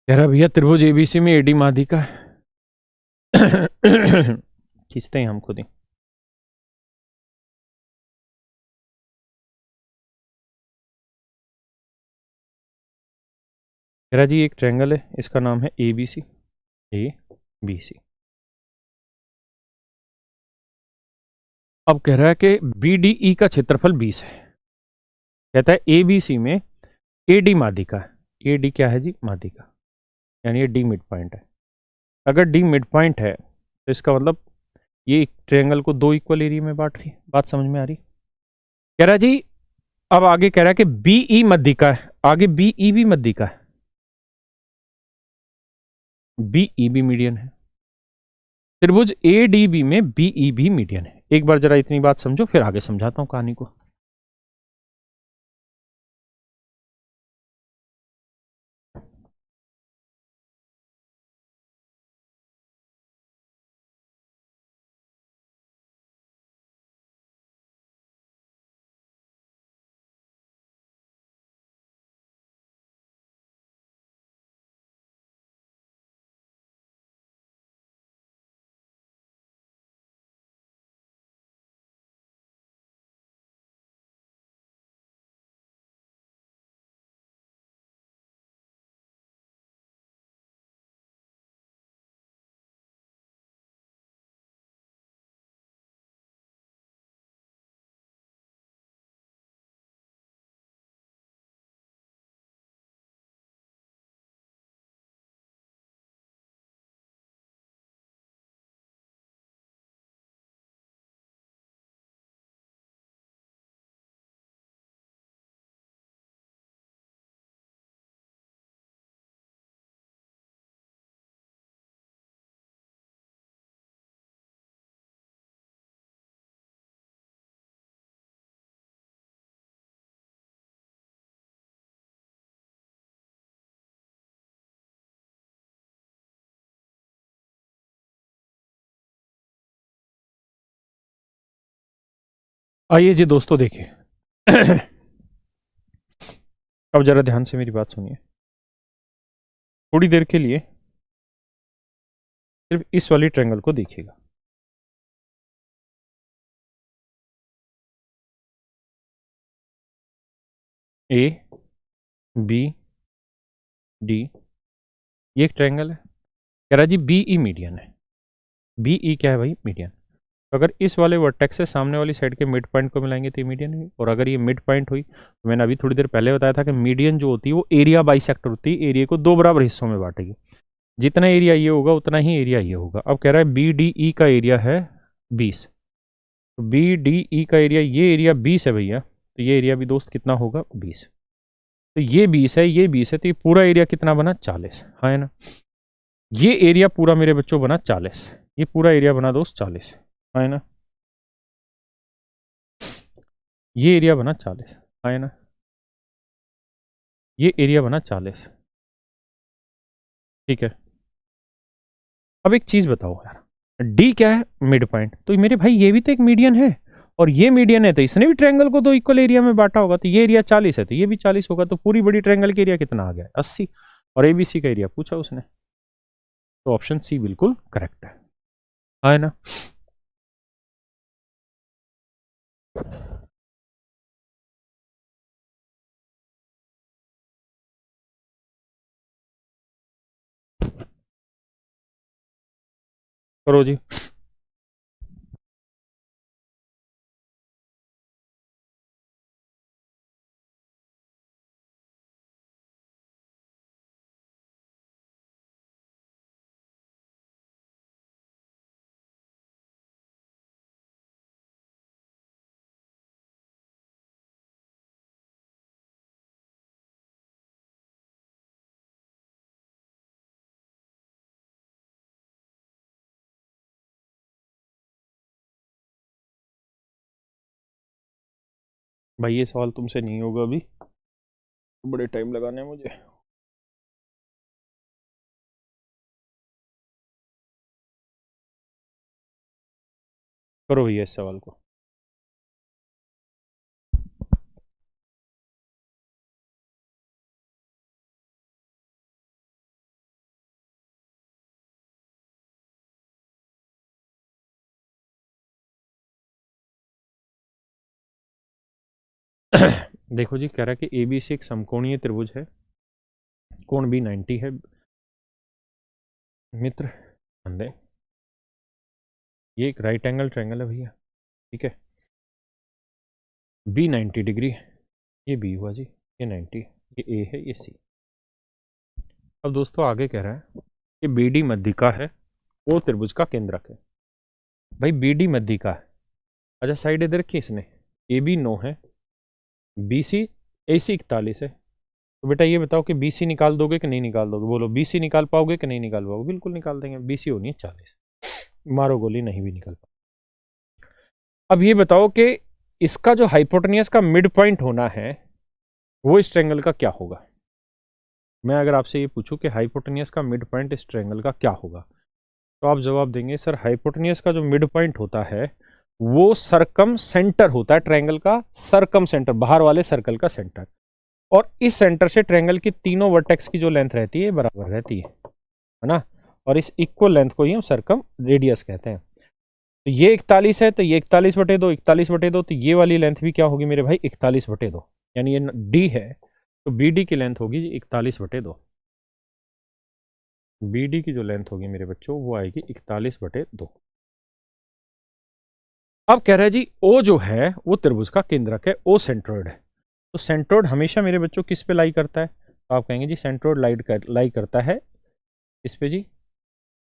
कह रहा भैया त्रिभुज एबीसी में एडी माध्यिका खींचते हैं हम खुद ही। कह रहा जी एक ट्रायंगल है, इसका नाम है एबीसी, ए बी सी। अब कह रहा है कि बीडीई का क्षेत्रफल 20 है। कहता है एबीसी में एडी माध्यिका है। एडी क्या है जी? माध्यिका, यानी ये डी मिड पॉइंट है। अगर डी मिड पॉइंट है तो इसका मतलब ये ट्रायंगल को 2 इक्वल एरिया में बांट रही है। बात समझ में आ रही? कह रहा जी, अब आगे कह रहा है कि बीई माध्यिका है, आगे बीई भी माध्यिका है, बीई भी मीडियन है। त्रिभुज एडीबी में बीई भी मीडियन है। एक बार जरा इतनी बात समझो, फिर आगे समझाता हूं कहानी को। आइए जी दोस्तों, देखिए अब जरा ध्यान से मेरी बात सुनिए। थोड़ी देर के लिए सिर्फ इस वाली ट्रायंगल को देखिएगा। ए बी डी, ये एक ट्रायंगल है। कह रहा जी बीई मीडियन है। बीई क्या है भाई? मीडियन। तो अगर इस वाले वर्टेक्स से सामने वाली साइड के मिड पॉइंट को मिलाएंगे तो ये मीडियन हुई, और अगर ये मिड पॉइंट हुई तो मैंने अभी थोड़ी देर पहले बताया था कि मीडियन जो होती है वो एरिया बाइसेक्टर होती है, एरिया को 2 बराबर हिस्सों में बांटेगी। जितना एरिया ये होगा उतना ही एरिया ये होगा। अब कह रहा है बी डी ई का एरिया है 20, तो बी डी ई का एरिया, ये एरिया 20 है भैया, तो ये एरिया भी दोस्त कितना होगा? 20। तो ये 20 है, ये 20 है, तो ये पूरा एरिया कितना बना? 40, हाँ है ना। ये एरिया पूरा मेरे बच्चों बना 40, ये पूरा एरिया बना दोस्त 40, हाँ है ना। ये एरिया बना 40, हाँ है ना। ये एरिया बना 40, ठीक है। अब एक चीज बताओ यार, डी क्या है? Mid point. तो मेरे भाई ये भी तो एक मीडियन है, और ये मीडियन है, तो इसने भी ट्रायंगल को दो इक्वल एरिया में बांटा होगा, तो ये एरिया 40 है तो ये भी 40 होगा, तो पूरी बड़ी ट्रायंगल का एरिया कितना आ गया, 80। और एबीसी का एरिया पूछा उसने, तो ऑप्शन सी बिल्कुल करेक्ट है ना। करो जी। भाई ये सवाल तुमसे नहीं होगा अभी, बड़े टाइम लगाने हैं मुझे। करो भैया इस सवाल को। देखो जी, कह रहा है कि एबीसी एक समकोणीय त्रिभुज है, कोण बी 90 है। मित्र ध्यान दें, ये एक राइट एंगल ट्रायंगल है भैया, ठीक है। बी 90 डिग्री, ये बी हुआ जी, ये 90, ये ए है, ये सी। अब दोस्तों आगे कह रहा है कि बी डी मध्यिका है, वो त्रिभुज का केंद्रक है। भाई बी डी मध्यिका है, अच्छा साइड इधर रखी इसने, ए बी 9 है, बी सी ए सी 41 है। तो बेटा ये बताओ कि बी सी निकाल दोगे कि नहीं निकाल दोगे, बोलो बी सी निकाल पाओगे कि नहीं निकाल पाओगे, बिल्कुल निकाल देंगे, बी सी होनी है 40, मारो गोली, नहीं भी निकल पाओ। अब ये बताओ कि इसका जो हाइपोटेनियस का मिड पॉइंट होना है वो इस ट्रायंगल का क्या होगा। मैं अगर आपसे ये पूछूं कि हाइपोटेनियस का मिड पॉइंट इस ट्रायंगल का क्या होगा, तो आप जवाब देंगे सर हाइपोटेनियस का जो मिड पॉइंट होता है वो सरकम सेंटर होता है ट्रायंगल का, सरकम सेंटर बाहर वाले सर्कल का सेंटर, और इस सेंटर से ट्रायंगल की तीनों वर्टेक्स की जो लेंथ रहती है बराबर रहती है ना, और इस इक्वल लेंथ को ही हम सरकम रेडियस कहते हैं। तो ये 41 है, तो ये 41/2, 41/2, तो ये वाली लेंथ भी क्या होगी मेरे भाई, 41/2, यानी ये डी है, तो बी डी की लेंथ होगी 41/2। बी डी की जो लेंथ होगी मेरे बच्चों वो आएगी 41/2। अब कह रहा है जी ओ जो है वो त्रिभुज का केंद्रक है, ओ सेंट्रोइड है। तो सेंट्रोइड हमेशा मेरे बच्चों किस पे लाई करता है, तो आप कहेंगे जी सेंट्रोइड लाई करता है इस पे जी,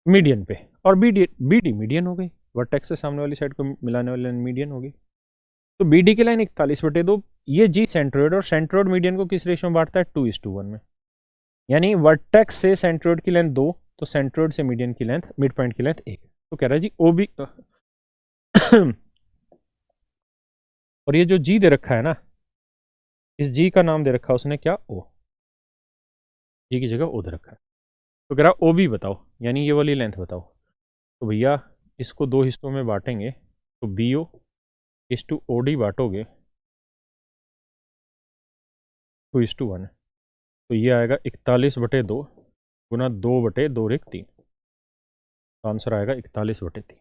मीडियन पे, और बी डी मीडियन हो गई, वर्टेक्स से सामने वाली साइड को मिलाने वाली लाइन मीडियन होगी। तो बी डी की लाइन 41/2, ये जी सेंट्रोइड, और सेंट्रोइड मीडियन को किस रेशियो में बांटता है, 2:1 में, यानी वर्टेक्स से सेंट्रोइड की लेंथ 2, तो सेंट्रोइड से मीडियन की लेंथ, मिड पॉइंट की लेंथ 1। तो कह रहा है जी ओ बी और ये जो जी दे रखा है ना, इस जी का नाम दे रखा है उसने क्या, ओ, जी की जगह ओ दे रखा है। तो कह रहा ओ बी बताओ, यानी ये वाली लेंथ बताओ। तो भैया इसको दो हिस्सों में बांटेंगे, तो बी ओ इस टू ओ डी बांटोगे 2:1, तो ये आएगा 41/2 गुना 2/2 तो आंसर आएगा 41/3।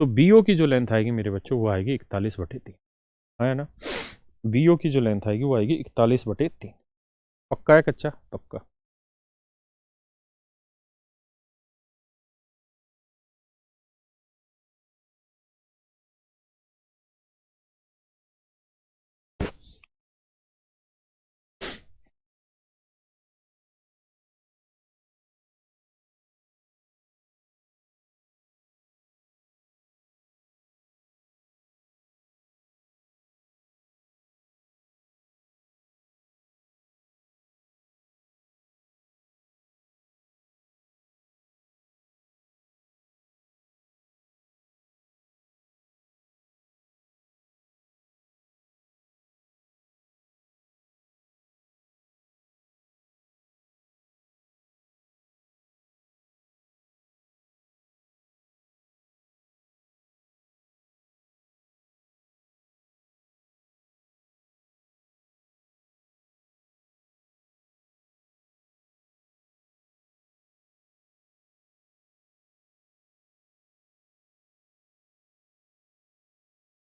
तो बी ओ की जो लेंथ आएगी मेरे बच्चों वो आएगी 41/3, है ना। बी ओ की जो लेंथ आएगी वो आएगी 41/3। पक्का है कच्चा, पक्का।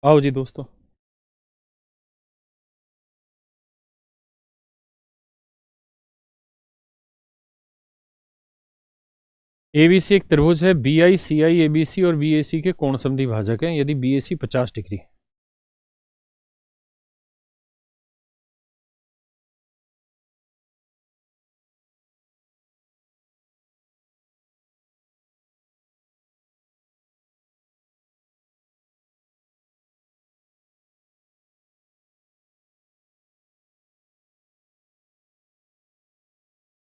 आओ जी दोस्तों, एबीसी एक त्रिभुज है, B I C I A B C और बी ए सी के कोण समद्विभाजक हैं यदि B A C 50 degree.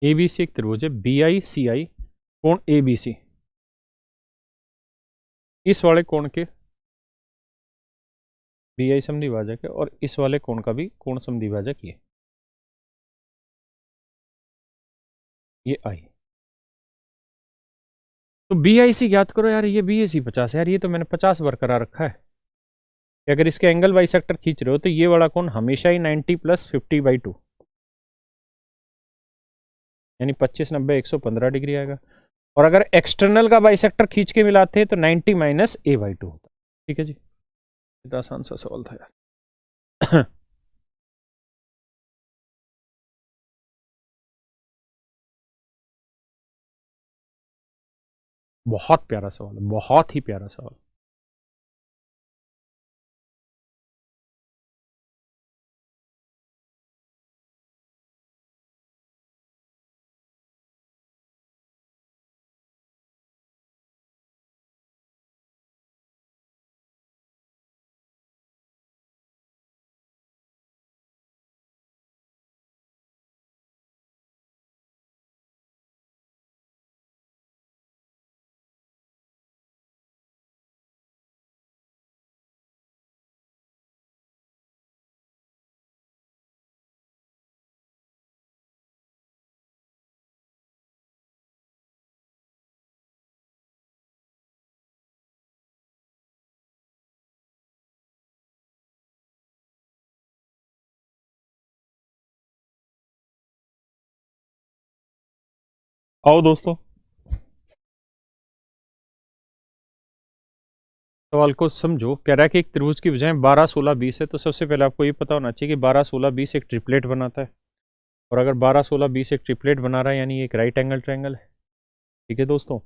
A B C एक त्रिभुज है, बी आई सी आई कोण ए बी सी, इस वाले कोण के बी आई समद्विभाजक है और इस वाले कोण का भी कोण समद्विभाजक ये आई। तो बी आई सी ज्ञात करो यार, ये बी ए सी 50 है यार, ये तो मैंने 50 बरकरार रखा है कि अगर इसके एंगल बाई सेक्टर खींच रहे हो तो ये वाला कोण हमेशा ही 90 + 50/2 यानी 25 90 115 डिग्री आएगा। और अगर एक्सटर्नल का बाइसेक्टर खींच के मिलाते हैं तो 90 - a/2 होता है। ठीक है जी, इतना आसान सा सवाल था यार। बहुत प्यारा सवाल है, बहुत ही प्यारा सवाल। आओ दोस्तों, सवाल को समझो। कह रहा है कि एक त्रिभुज की भुजाएं 12 16 20 है, तो सबसे पहले आपको ये पता होना चाहिए कि 12 16 20 एक ट्रिपलेट बनाता है। और अगर 12 16 20 एक ट्रिपलेट बना रहा है यानी एक राइट एंगल ट्रायंगल है। ठीक है दोस्तों,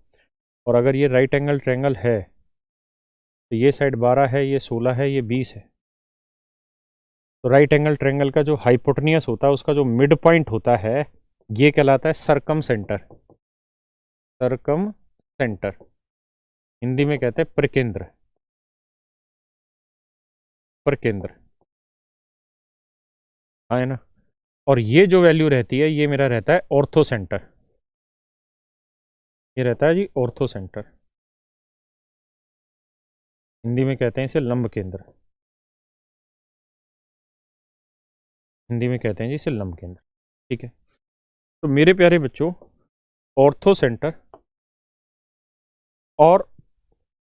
और अगर ये राइट एंगल ट्रायंगल है तो ये साइड 12 है, ये 16 है, ये 20 है। तो राइट एंगल ट्रायंगल का जो हाइपोटेनियस होता है उसका जो मिड पॉइंट होता है ये कहलाता है सरकम सेंटर। सरकम सेंटर हिंदी में कहते हैं प्रकेंद्र। प्रकेंद्र हाँ है ना। और ये जो वैल्यू रहती है ये मेरा रहता है ऑर्थो सेंटर। ये रहता है जी ऑर्थो सेंटर, हिंदी में कहते हैं इसे लंब केंद्र। हिंदी में कहते हैं जी इसे लंब केंद्र। ठीक है, तो मेरे प्यारे बच्चों, ऑर्थो सेंटर और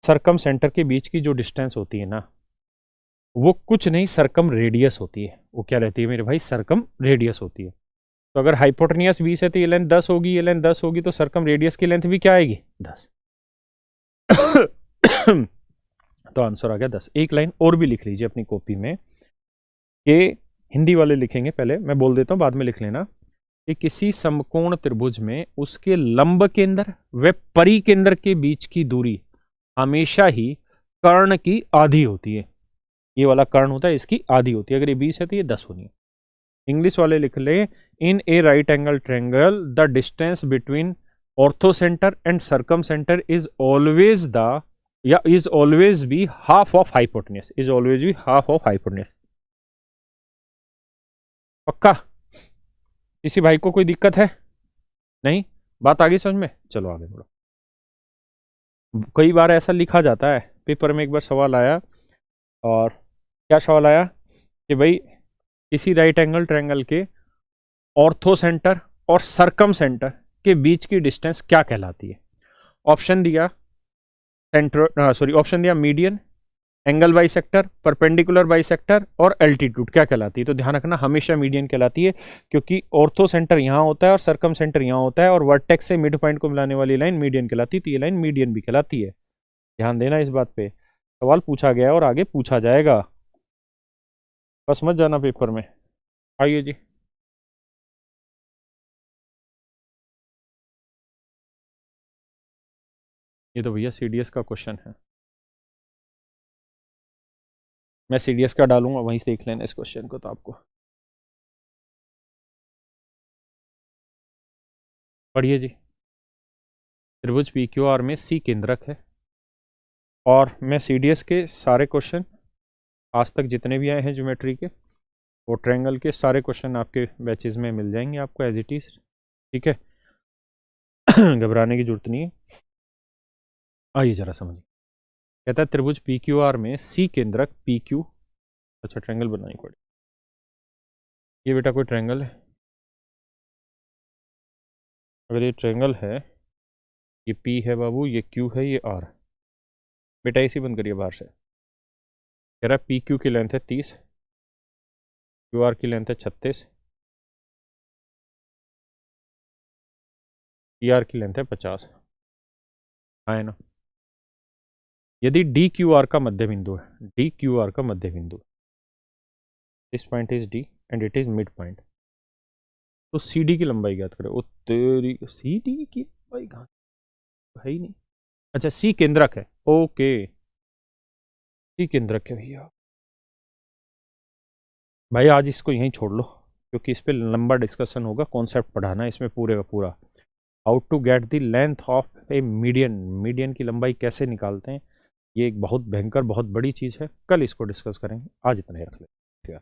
सरकम सेंटर के बीच की जो डिस्टेंस होती है ना वो कुछ नहीं सरकम रेडियस होती है। वो क्या रहती है मेरे भाई? सरकम रेडियस होती है। तो अगर हाइपोटेनियस 20 है तो ये लेंथ 10 होगी, ये लेंथ 10 होगी, तो सरकम रेडियस की लेंथ भी क्या आएगी? 10। तो आंसर आ गया 10। एक लाइन और भी लिख लीजिए अपनी कॉपी में, कि हिंदी वाले लिखेंगे, पहले मैं बोल देता हूं बाद में लिख लेना, कि किसी समकोण त्रिभुज में उसके लंब केंद्र व परिकेंद्र के बीच की दूरी हमेशा ही कर्ण की आधी होती है। ये वाला कर्ण होता है, इसकी आधी होती है। अगर ये 20 है तो ये 10 होनी है। इंग्लिश वाले लिख ले, in a right angle triangle the distance between orthocentre and circumcentre is always the या is always be half of hypotenuse. Is always be half of hypotenuse. पक्का? किसी भाई को कोई दिक्कत है? नहीं? बात आगे समझ में? चलो आगे बढ़ो। कई बार ऐसा लिखा जाता है, पेपर में एक बार सवाल आया, और क्या सवाल आया कि भाई किसी राइट एंगल ट्रायंगल के ऑर्थो सेंटर और सरकम सेंटर के बीच की डिस्टेंस क्या कहलाती है? ऑप्शन दिया ऑप्शन दिया median, angle bisector, perpendicular bisector और एल्टीट्यूड। क्या कहलाती है? तो ध्यान रखना हमेशा मीडियन कहलाती है, क्योंकि ऑर्थो सेंटर यहां होता है और सरकम सेंटर यहां होता है, और वर्टेक्स से मिड पॉइंट को मिलाने वाली लाइन मीडियन कहलाती है, तो ये लाइन मीडियन भी कहलाती है। ध्यान देना इस बात पे। सवाल पूछा गया है और आगे पूछा जाएगा, बस मत जाना पेपर में। आइए जी। ये तो भैया सीडीएस का क्वेश्चन है, मैं सीडीएस का डालूंगा, वहीं से देख लेना इस क्वेश्चन को तो आपको। पढ़िए जी। त्रिभुज पी क्यू आर में सी केंद्रक है, और मैं सीडीएस के सारे क्वेश्चन आज तक जितने भी आए हैं ज्योमेट्री के, वो ट्रायंगल के सारे क्वेश्चन आपके बैचेज में मिल जाएंगे आपको एज इट इज। ठीक है, घबराने की जरूरत नहीं है। आइए जरा समझिए। कहता है त्रिभुज पी क्यू आर में सी केंद्रक पी क्यू, अच्छा ट्रायंगल बनानी पड़ी। ये बेटा कोई ट्रायंगल है, अगर ये ट्रायंगल है, ये पी है बाबू, ये क्यू है, ये आर। बेटा इसी बंद करिए बाहर से। कह रहा है पी क्यू की लेंथ है 30, क्यू आर की लेंथ है 36, पी आर की लेंथ है 50। हाँ है ना। यदि डी क्यू आर का मध्य बिंदु है, डी क्यू आर का मध्य बिंदु, this point is D and it is mid point, तो सी डी की लंबाई ज्ञात करें। ओ तेरी, सी डी की लंबाई कहाँ है ही नहीं। अच्छा सी केंद्रक है, ओके, सी केंद्रक है भैया। भाई आज इसको यहीं छोड़ लो, क्योंकि इस पर लंबा डिस्कशन होगा, कॉन्सेप्ट पढ़ाना है इसमें पूरे का पूरा। How to get the length of a median, median की लंबाई कैसे निकालते हैं, ये एक बहुत भयंकर बहुत बड़ी चीज़ है, कल इसको डिस्कस करेंगे, आज इतना ही रख लेते हैं।